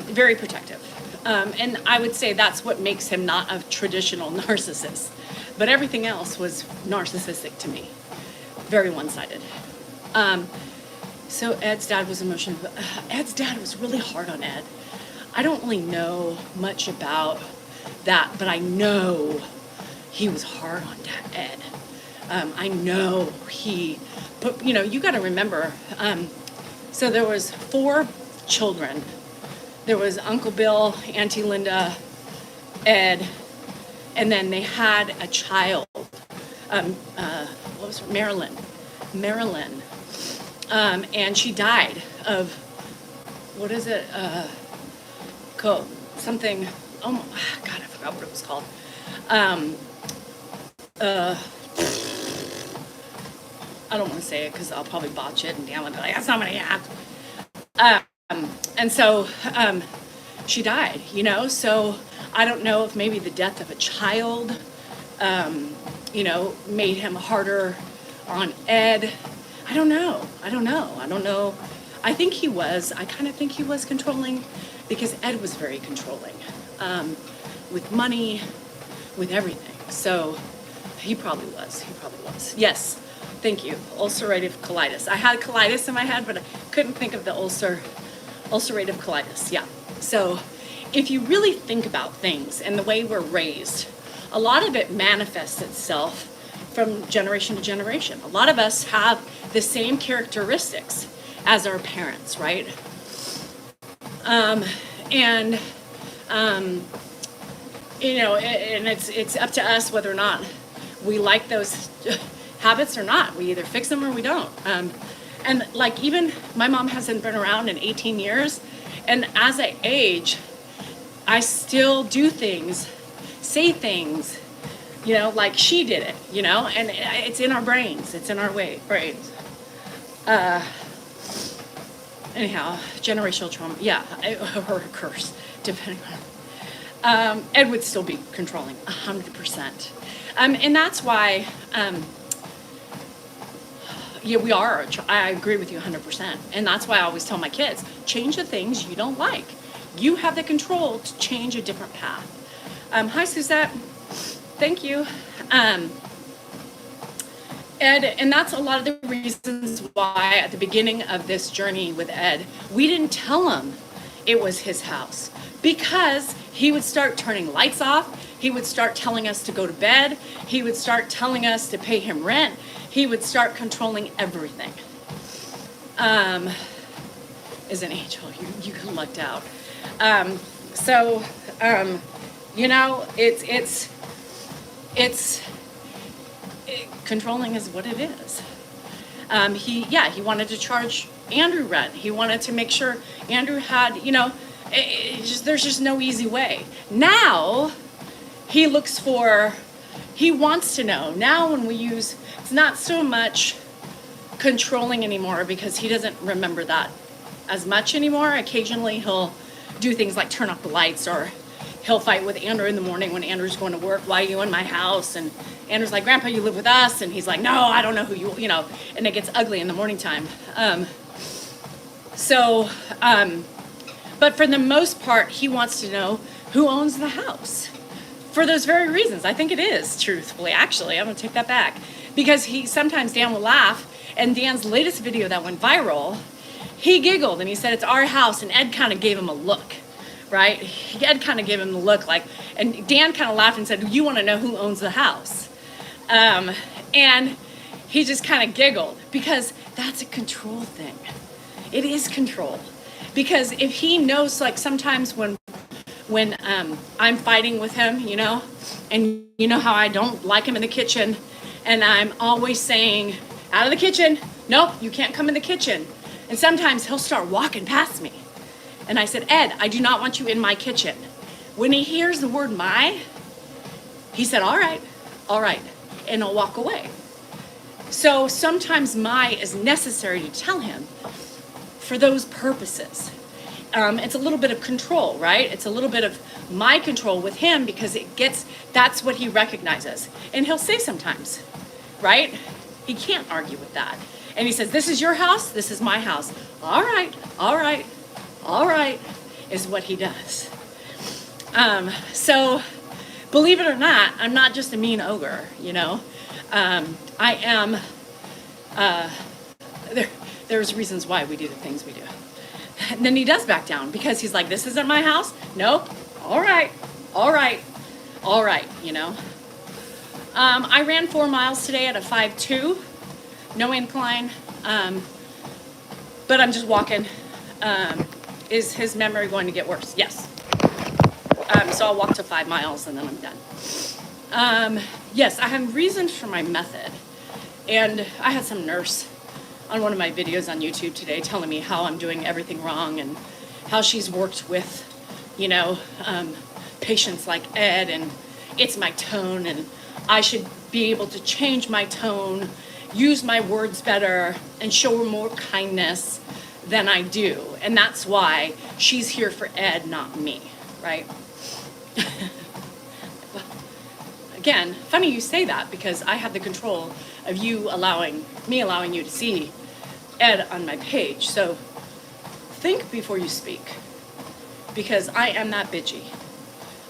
Very protective. And I would say that's what makes him not a traditional narcissist. But everything else was narcissistic to me. Very one-sided. So Ed's dad was emotional. Ed's dad was really hard on Ed. I don't really know much about that, but I know he was hard on Ed. I know but you got to remember, so there was 4 children. There was Uncle Bill, Auntie Linda, Ed, and then they had a child, what was her? Marilyn, and she died of, what is it, something, oh my God, I forgot what it was called. I don't want to say it because I'll probably botch it, and Dan will be like, that's not what I have. And so she died, so I don't know if maybe the death of a child, made him harder on Ed. I don't know. I kind of think he was controlling, because Ed was very controlling, with money, with everything. So he probably was. Yes. Thank you. Ulcerative colitis. I had colitis in my head, but I couldn't think of the ulcerative colitis. Yeah. So if you really think about things and the way we're raised, a lot of it manifests itself from generation to generation. A lot of us have the same characteristics as our parents, right? And it's up to us whether or not we like those habits or not. We either fix them or we don't. And like, even my mom hasn't been around in 18 years, and as I age, I still do things, say things, like she did it, and it's in our brains. It's in our brains. Anyhow, generational trauma, yeah, or a curse, depending on. Ed would still be controlling 100%. And that's why, we are. I agree with you 100%. And that's why I always tell my kids, change the things you don't like. You have the control to change a different path. Hi, Suzette. Thank you. Ed, and that's a lot of the reasons why at the beginning of this journey with Ed, we didn't tell him it was his house, because he would start turning lights off. He would start telling us to go to bed. He would start telling us to pay him rent. He would start controlling everything. Is an angel. You lucked out. Controlling is what it is. He wanted to charge Andrew rent. He wanted to make sure Andrew had, there's just no easy way. Now, he wants to know. Now when we use, it's not so much controlling anymore, because he doesn't remember that as much anymore. Occasionally he'll do things like turn off the lights, or he'll fight with Andrew in the morning when Andrew's going to work. Why are you in my house? And Andrew's like, Grandpa, you live with us? And he's like, no, I don't know who you, and it gets ugly in the morning time. But for the most part, he wants to know who owns the house. For those very reasons. I think it is, truthfully. Actually, I'm going to take that back. Because sometimes Dan will laugh, and Dan's latest video that went viral, he giggled and he said, it's our house, and Ed kind of gave him a look, right? Ed kind of gave him the look and Dan kind of laughed and said, you want to know who owns the house? And he just kind of giggled, because that's a control thing. It is control. Because if he knows, like sometimes when I'm fighting with him, and you know how I don't like him in the kitchen, and I'm always saying, out of the kitchen, nope, you can't come in the kitchen. And sometimes he'll start walking past me. And I said, Ed, I do not want you in my kitchen. When he hears the word my, he said, all right, and he'll walk away. So sometimes my is necessary to tell him for those purposes. It's a little bit of control, right? It's a little bit of my control with him, because that's what he recognizes. And he'll say sometimes, right? He can't argue with that. And he says, this is your house, this is my house. All right, is what he does. So believe it or not, I'm not just a mean ogre, I am, there's reasons why we do the things we do. And then he does back down because he's like, this isn't my house. Nope. All right. All right. All right. You know, I ran 4 miles today at a 5.2, no incline. But I'm just walking. Is his memory going to get worse? Yes. So I'll walk to 5 miles and then I'm done. Yes, I have reasons for my method. And I had some nurse on one of my videos on YouTube today telling me how I'm doing everything wrong and how she's worked with, you know, patients like Ed, and it's my tone and I should be able to change my tone, use my words better, and show her more kindness than I do. And that's why she's here for Ed, not me, right? Again, funny you say that because I have the control of allowing you to see Ed on my page. So think before you speak, because I am that bitchy.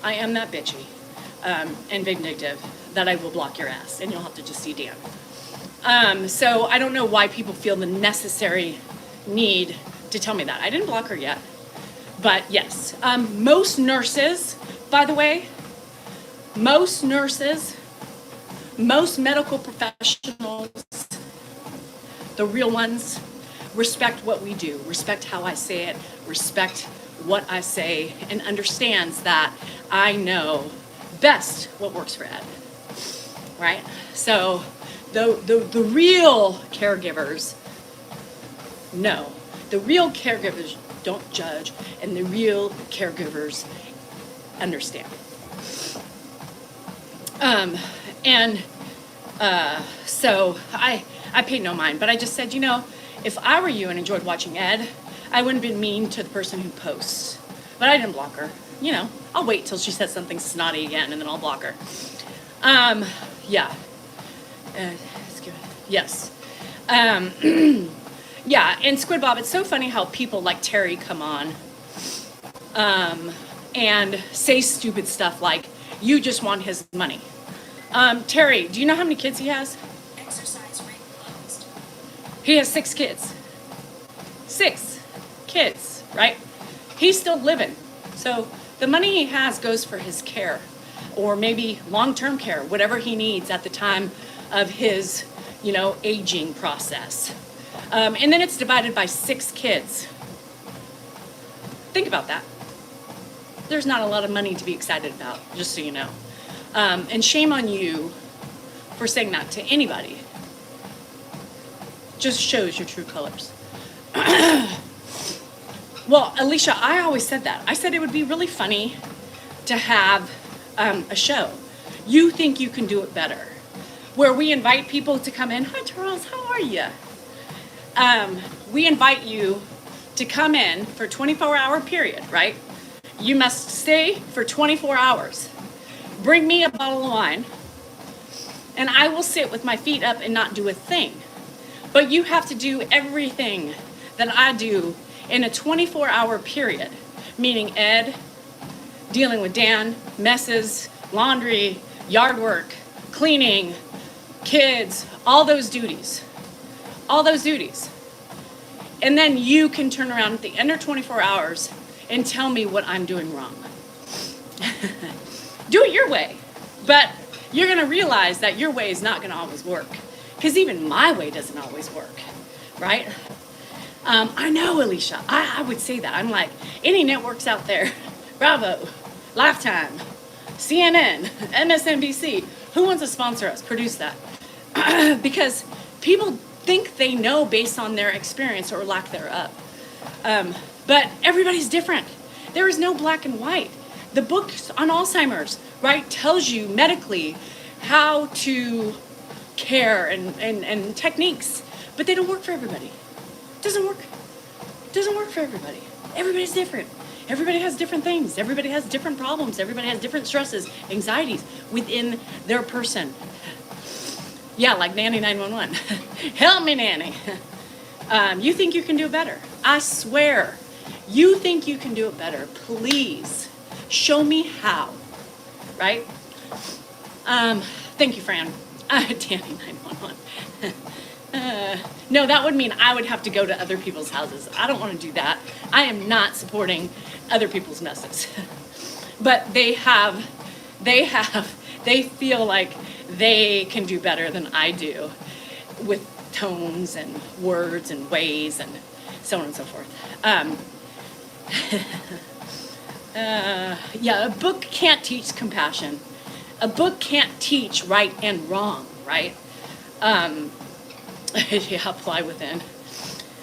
I am that bitchy and vindictive that I will block your ass, and you'll have to just see Dan. So I don't know why people feel the necessary need to tell me that. I didn't block her yet, but yes. Most nurses, by the way, most medical professionals, the real ones, respect what we do, respect how I say it, respect what I say, and understands that I know best what works for Ed, right? So the real caregivers know. The real caregivers don't judge, and the real caregivers understand. So I paid no mind, but I just said, you know, if I were you and enjoyed watching Ed, I wouldn't have been mean to the person who posts. But I didn't block her. You know, I'll wait till she says something snotty again, and then I'll block her. Yeah. It's good. Yes. Yeah, and Squid Bob, it's so funny how people like Terry come on and say stupid stuff like, you just want his money. Terry, do you know how many kids he has? Exercise ring closed. He has 6 kids. 6 kids, right? He's still living. So the money he has goes for his care, or maybe long-term care, whatever he needs at the time of his, you know, aging process. And then it's divided by 6 kids. Think about that. There's not a lot of money to be excited about, just so you know. And shame on you for saying that to anybody. Just shows your true colors. Well, Alicia, I always said that. I said it would be really funny to have a show. You think you can do it better, where we invite people to come in. Hi, Charles, how are you? We invite you to come in for a 24-hour period, right? You must stay for 24 hours. Bring me a bottle of wine, and I will sit with my feet up and not do a thing. But you have to do everything that I do in a 24-hour period, meaning Ed, dealing with Dan, messes, laundry, yard work, cleaning, kids, all those duties. All those duties. And then you can turn around at the end of 24 hours and tell me what I'm doing wrong. Do it your way. But you're going to realize that your way is not going to always work. Because even my way doesn't always work. Right? I know, Alicia. I would say that. I'm like, any networks out there, Bravo, Lifetime, CNN, MSNBC, who wants to sponsor us? Produce that. Because people think they know based on their experience or lack thereof. But everybody's different. There is no black and white. The book on Alzheimer's, right, tells you medically how to care and techniques, but they don't work for everybody. It doesn't work. It doesn't work for everybody. Everybody's different. Everybody has different things. Everybody has different problems. Everybody has different stresses, anxieties within their person. Yeah, like Nanny 911. Help me, Nanny. You think you can do it better. I swear. You think you can do it better. Please show me how. Right? Thank you, Fran. Danny 911. No, that would mean I would have to go to other people's houses. I don't want to do that. I am not supporting other people's messes. But they feel like they can do better than I do with tones and words and ways and so on and so forth. Yeah, a book can't teach compassion. A book can't teach right and wrong, right? Yeah, apply within.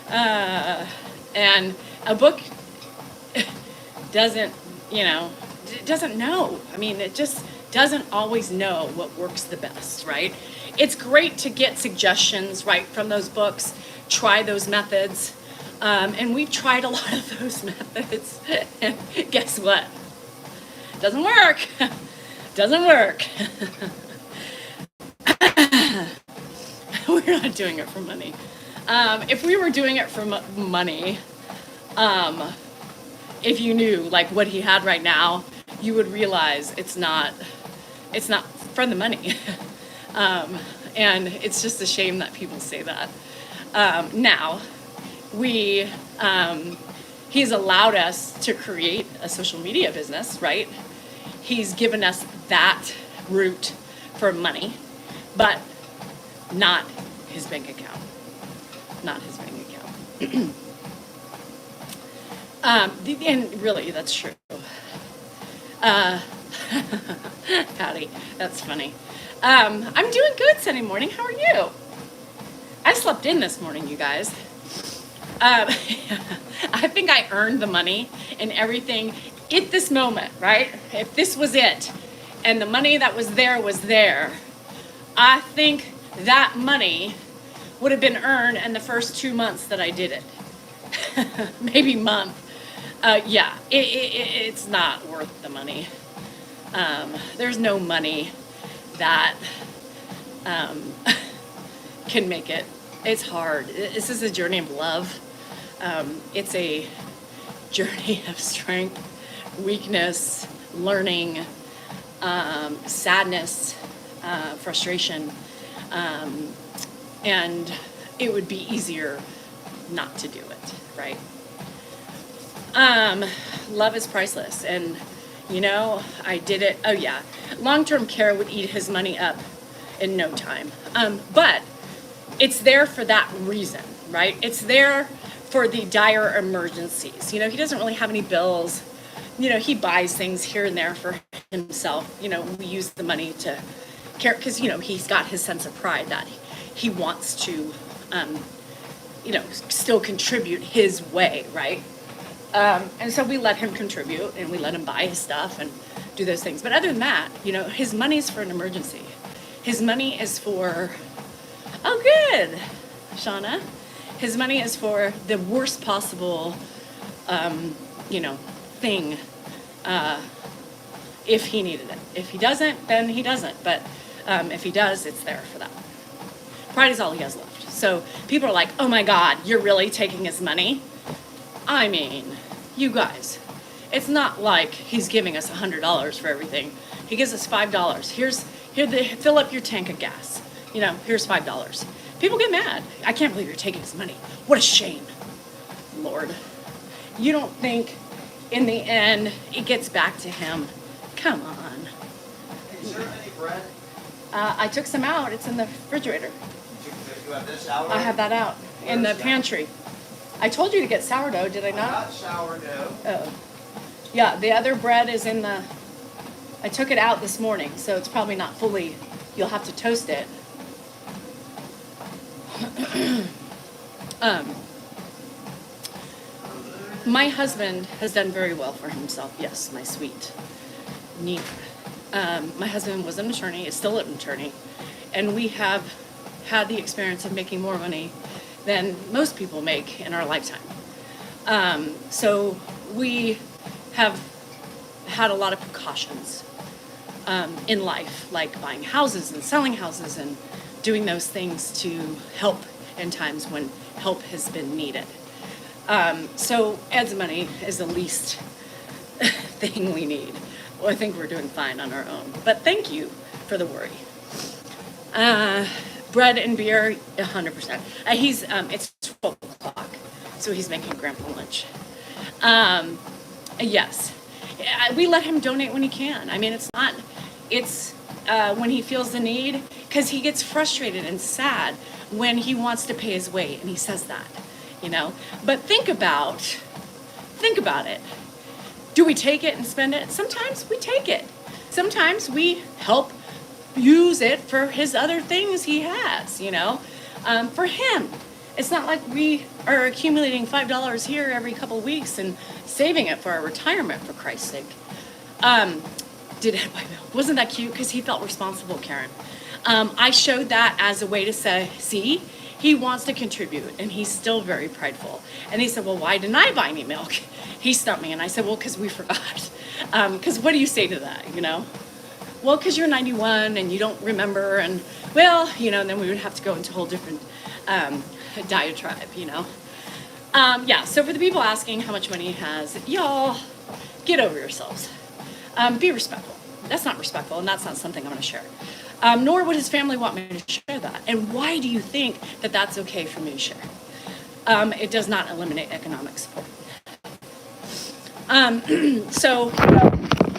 And a book doesn't, doesn't know. I mean, it just doesn't always know what works the best, right? It's great to get suggestions, right, from those books. Try those methods. And we've tried a lot of those methods. And guess what? Doesn't work. Doesn't work. We're not doing it for money. If we were doing it for money, if you knew like what he had right now, you would realize it's not for the money. And it's just a shame that people say that. Now, he's allowed us to create a social media business, right? He's given us that route for money, but not his bank account. Not his bank account. And really, that's true. Patty, that's funny. I'm doing good Sunday morning. How are you? I slept in this morning, you guys. I think I earned the money and everything at this moment, right? If this was it, and the money that was there, I think that money would have been earned in the first 2 months that I did it. Maybe month. Yeah, it's not worth the money. There's no money that can make it. It's hard. This is a journey of love. It's a journey of strength, weakness, learning, sadness, frustration, and it would be easier not to do it, right? Love is priceless, and I did it. Oh yeah, long-term care would eat his money up in no time, but it's there for that reason, right? It's there for the dire emergencies. He doesn't really have any bills. He buys things here and there for himself. We use the money to care because, he's got his sense of pride that he wants to, still contribute his way, right? And so we let him contribute and we let him buy his stuff and do those things. But other than that, his money's for an emergency. His money is for, oh good, Shauna. His money is for the worst possible, thing, if he needed it. If he doesn't, then he doesn't. But if he does, it's there for that. Pride is all he has left. So people are like, oh my God, you're really taking his money? I mean, you guys, it's not like he's giving us $100 for everything. He gives us $5. Fill up your tank of gas. Here's $5. People get mad. I can't believe you're taking his money. What a shame. Lord. You don't think in the end it gets back to him? Come on. Is there any bread? I took some out. It's in the refrigerator. You have this out? I have that out in the pantry. I told you to get sourdough, did I I not? got sourdough. Oh. Yeah, the other bread is in the... I took it out this morning, so it's probably not fully... You'll have to toast it. My husband has done very well for himself. Yes, my sweet, neat. My husband was an attorney, is still an attorney, and we have had the experience of making more money than most people make in our lifetime. So we have had a lot of precautions in life, like buying houses and selling houses and doing those things to help in times when help has been needed. So Ed's money is the least thing we need. Well, I think we're doing fine on our own, but thank you for the worry. Bread and beer, 100%. It's 12 o'clock, so he's making grandpa lunch. Yes. We let him donate when he can. I mean, it's when he feels the need, because he gets frustrated and sad when he wants to pay his way, and he says that, you know. But think about it. Do we take it and spend it? Sometimes we take it. Sometimes we help use it for his other things he has, you know. For him, it's not like we are accumulating $5 here every couple of weeks and saving it for our retirement, for Christ's sake. Wasn't that cute? Because he felt responsible, Karen. I showed that as a way to say, see, he wants to contribute, and he's still very prideful. And he said, well, why didn't I buy any milk? He stumped me, and I said, well, because we forgot. Because what do you say to that, you know? Well, because you're 91 and you don't remember, and well, you know, and then we would have to go into a whole different diatribe, you know. Yeah, so for the people asking how much money he has, y'all, get over yourselves. Be respectful. That's not respectful, and that's not something I'm going to share. Nor would his family want me to share that. And why do you think that that's okay for me to share? It does not eliminate economic support. So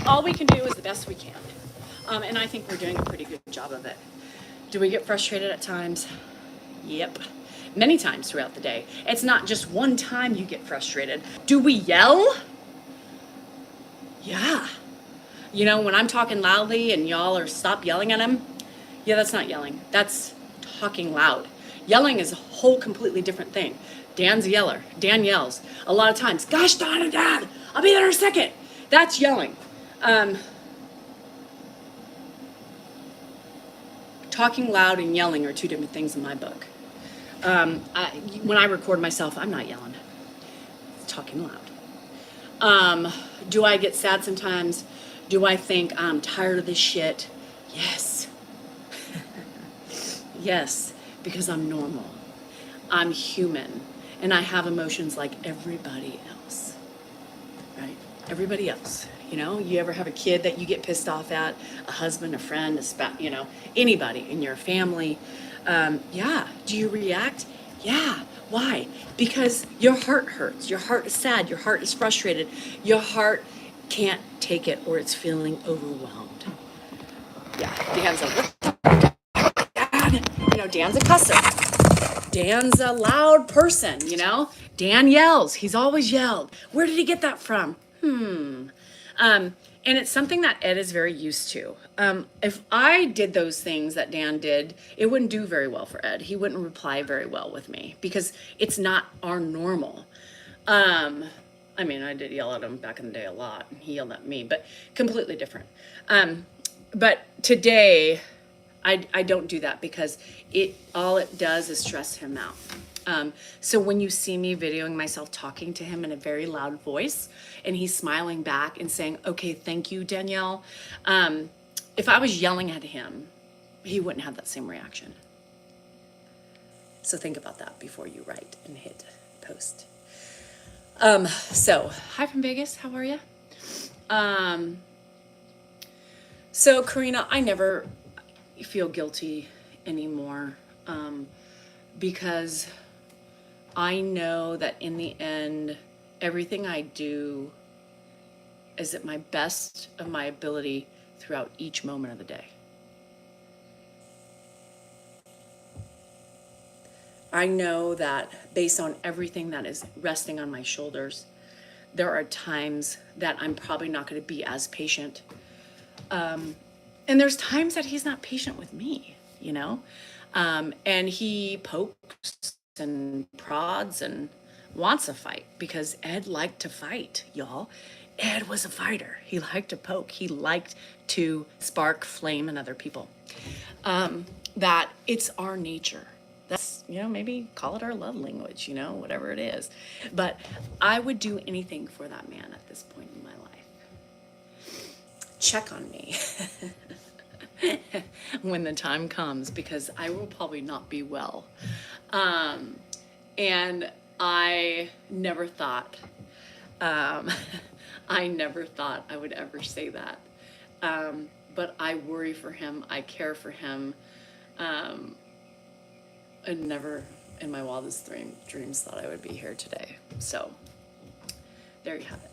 all we can do is the best we can. And I think we're doing a pretty good job of it. Do we get frustrated at times? Yep. Many times throughout the day. It's not just one time you get frustrated. Do we yell? Yeah. You know, when I'm talking loudly and y'all are stop yelling at him, yeah, that's not yelling. That's talking loud. Yelling is a whole completely different thing. Dan's a yeller. Dan yells a lot of times. Gosh darn it, Dad, I'll be there in a second. That's yelling. Talking loud and yelling are two different things in my book. When I record myself, I'm not yelling. Talking loud. Do I get sad sometimes? Do I think I'm tired of this shit? Yes. Yes, because I'm normal. I'm human. And I have emotions like everybody else. Right? Everybody else. You know, you ever have a kid that you get pissed off at? A husband, a friend, you know, anybody in your family. Yeah. Do you react? Yeah. Why? Because your heart hurts. Your heart is sad. Your heart is frustrated. Your heart can't take it, or it's feeling overwhelmed. Yeah. Dan's what the Dad? You know, Dan's a cusser. Dan's a loud person, you know? Dan yells. He's always yelled. Where did he get that from? And it's something that Ed is very used to. If I did those things that Dan did, it wouldn't do very well for Ed. He wouldn't reply very well with me because it's not our normal. I mean, I did yell at him back in the day a lot, and he yelled at me, but completely different. But today, I don't do that because all it does is stress him out. So when you see me videoing myself talking to him in a very loud voice, and he's smiling back and saying, okay, thank you, Danielle. If I was yelling at him, he wouldn't have that same reaction. So think about that before you write and hit post. So hi from Vegas, how are you? So Karina, I never feel guilty anymore, because I know that in the end, everything I do is at my best of my ability throughout each moment of the day. I know that based on everything that is resting on my shoulders, there are times that I'm probably not going to be as patient. And there's times that he's not patient with me, you know? And he pokes and prods and wants a fight because Ed liked to fight, y'all. Ed was a fighter. He liked to poke. He liked to spark flame in other people. That it's our nature. That's, you know, maybe call it our love language, you know, whatever it is. But I would do anything for that man at this point in my life. Check on me when the time comes, because I will probably not be well. And I never thought I would ever say that. But I worry for him. I care for him. I never in my wildest dreams thought I would be here today. So there you have it.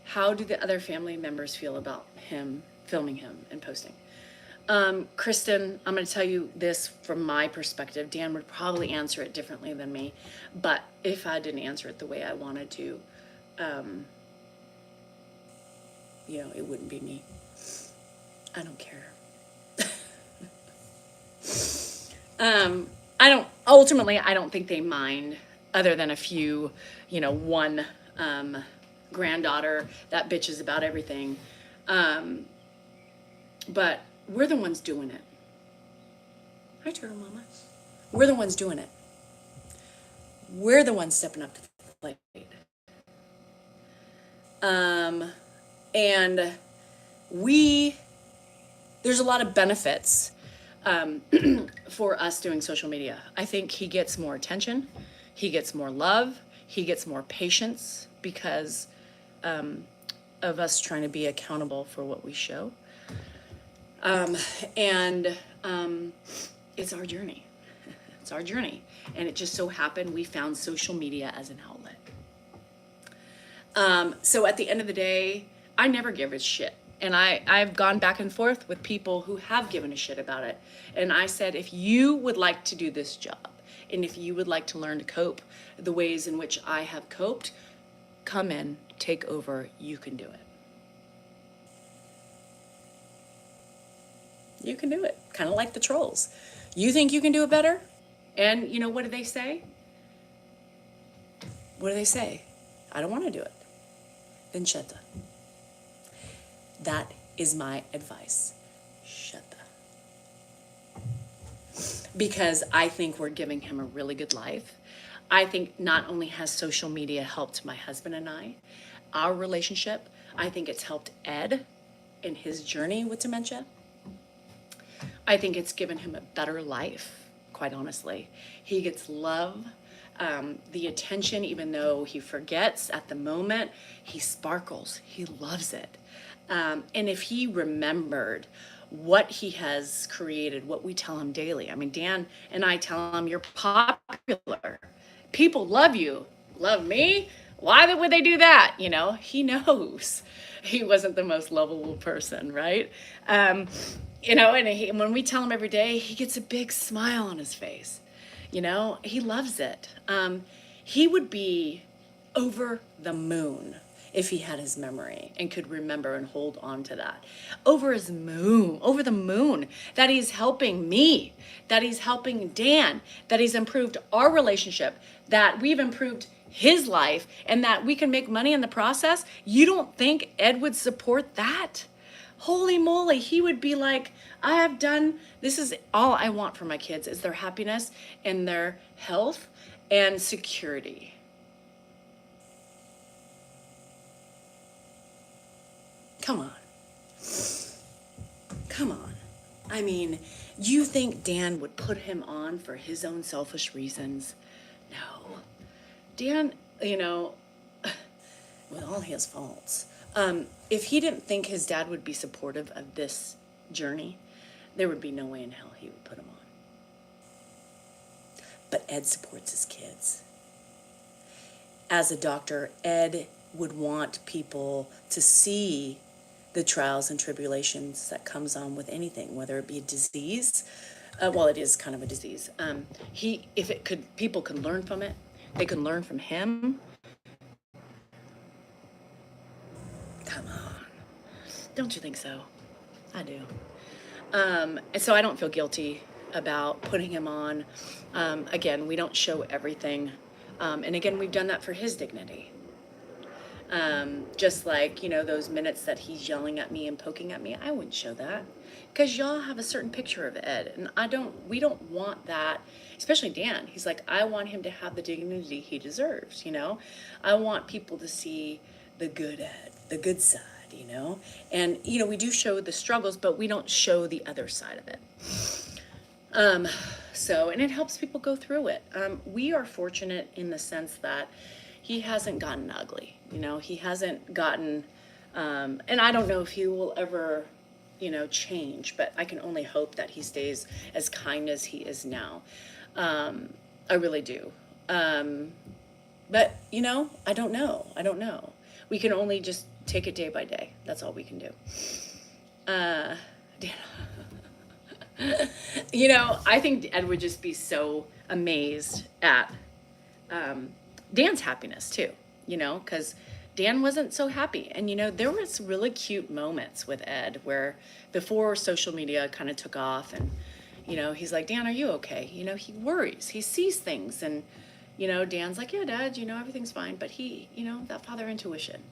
How do the other family members feel about him filming him and posting? Kristen, I'm going to tell you this from my perspective. Dan would probably answer it differently than me, but if I didn't answer it the way I wanted to, it wouldn't be me. I don't care. I don't think they mind, other than a few, one granddaughter that bitches about everything. But we're the ones doing it. Hi, Turtle Mama. We're the ones doing it. We're the ones stepping up to the plate. And there's a lot of benefits for us doing social media. I think he gets more attention, he gets more love, he gets more patience because of us trying to be accountable for what we show. It's our journey. It's our journey. And it just so happened we found social media as an outlet. So at the end of the day, I never give a shit. And I've gone back and forth with people who have given a shit about it. And I said, if you would like to do this job, and if you would like to learn to cope the ways in which I have coped, come in, take over, you can do it. You can do it. Kind of like the trolls. You think you can do it better? And what do they say? What do they say? I don't want to do it. Then shut up. That is my advice. Shut up. Because I think we're giving him a really good life. I think not only has social media helped my husband and I, our relationship, I think it's helped Ed in his journey with dementia. I think it's given him a better life, quite honestly. He gets love, the attention, even though he forgets at the moment, he sparkles, he loves it. And if he remembered what he has created, what we tell him daily. I mean, Dan and I tell him, you're popular. People love you. Love me? Why would they do that? He knows he wasn't the most lovable person, right? And when we tell him every day, he gets a big smile on his face. He loves it. He would be over the moon if he had his memory and could remember and hold on to that. Over the moon, that he's helping me, that he's helping Dan, that he's improved our relationship, that we've improved his life, and that we can make money in the process. You don't think Ed would support that? Holy moly, he would be like, this is all I want for my kids, is their happiness and their health and security. Come on. I mean, you think Dan would put him on for his own selfish reasons? No. Dan, with all his faults, if he didn't think his dad would be supportive of this journey, there would be no way in hell he would put him on. But Ed supports his kids. As a doctor, Ed would want people to see the trials and tribulations that comes on with anything, whether it be a disease. It is kind of a disease. People can learn from it. They can learn from him. Come on. Don't you think so? I do. And so I don't feel guilty about putting him on. Again, we don't show everything. And again, we've done that for his dignity. Just like, those minutes that he's yelling at me and poking at me, I wouldn't show that. Because y'all have a certain picture of Ed. And we don't want that, especially Dan. He's like, I want him to have the dignity he deserves, I want people to see the good Ed, the good side, And, we do show the struggles, but we don't show the other side of it. And it helps people go through it. We are fortunate in the sense that he hasn't gotten ugly. He hasn't gotten, and I don't know if he will ever change, but I can only hope that he stays as kind as he is now. I really do. But, I don't know. I don't know. We can only just take it day by day. That's all we can do. Dan, I think Ed would just be so amazed at Dan's happiness too, because Dan wasn't so happy. And, there was really cute moments with Ed where before social media kind of took off and, he's like, Dan, are you okay? He worries, he sees things and, Dan's like, yeah, Dad, everything's fine. But he, that father intuition.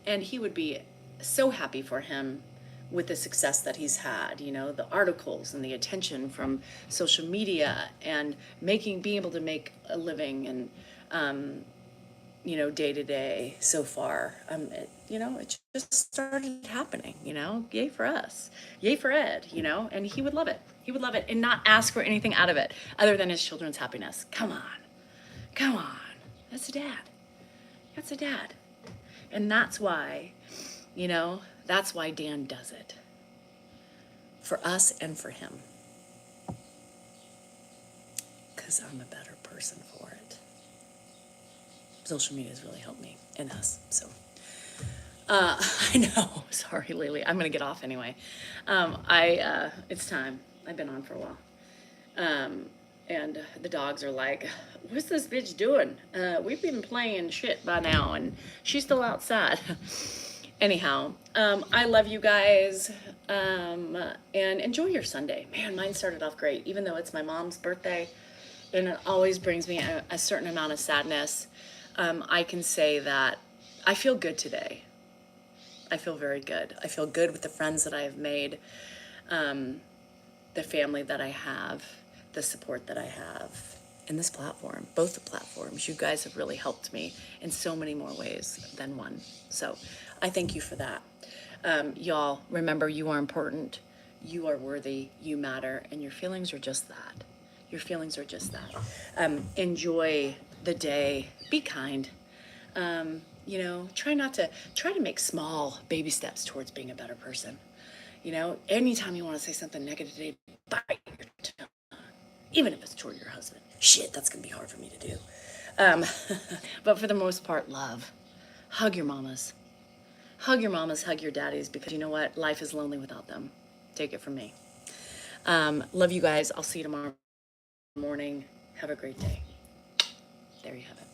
And he would be so happy for him with the success that he's had, the articles and the attention from social media and being able to make a living and, day to day so far. It just started happening, yay for us, yay for Ed, and he would love it. He would love it and not ask for anything out of it other than his children's happiness. Come on. That's a dad. That's a dad. And that's why, that's why Dan does it. For us and for him. Because I'm a better person for it. Social media has really helped me and us, so. I know, sorry, Lily, I'm gonna get off anyway. It's time, I've been on for a while. And the dogs are like, what's this bitch doing? We've been playing shit by now and she's still outside. Anyhow, I love you guys, and enjoy your Sunday. Man, mine started off great, even though it's my mom's birthday, and it always brings me a certain amount of sadness. I can say that I feel good today. I feel very good. I feel good with the friends that I have made, the family that I have, the support that I have, and this platform, both the platforms. You guys have really helped me in so many more ways than one. So I thank you for that. Y'all, remember, you are important, you are worthy, you matter, and your feelings are just that. Your feelings are just that. Enjoy the day, be kind. Try to make small baby steps towards being a better person. Anytime you want to say something negative today, bite your tongue. Even if it's toward your husband. Shit, that's gonna be hard for me to do. But for the most part, love. Hug your mamas. Hug your mamas, hug your daddies, because you know what? Life is lonely without them. Take it from me. Love you guys. I'll see you tomorrow morning. Have a great day. There you have it.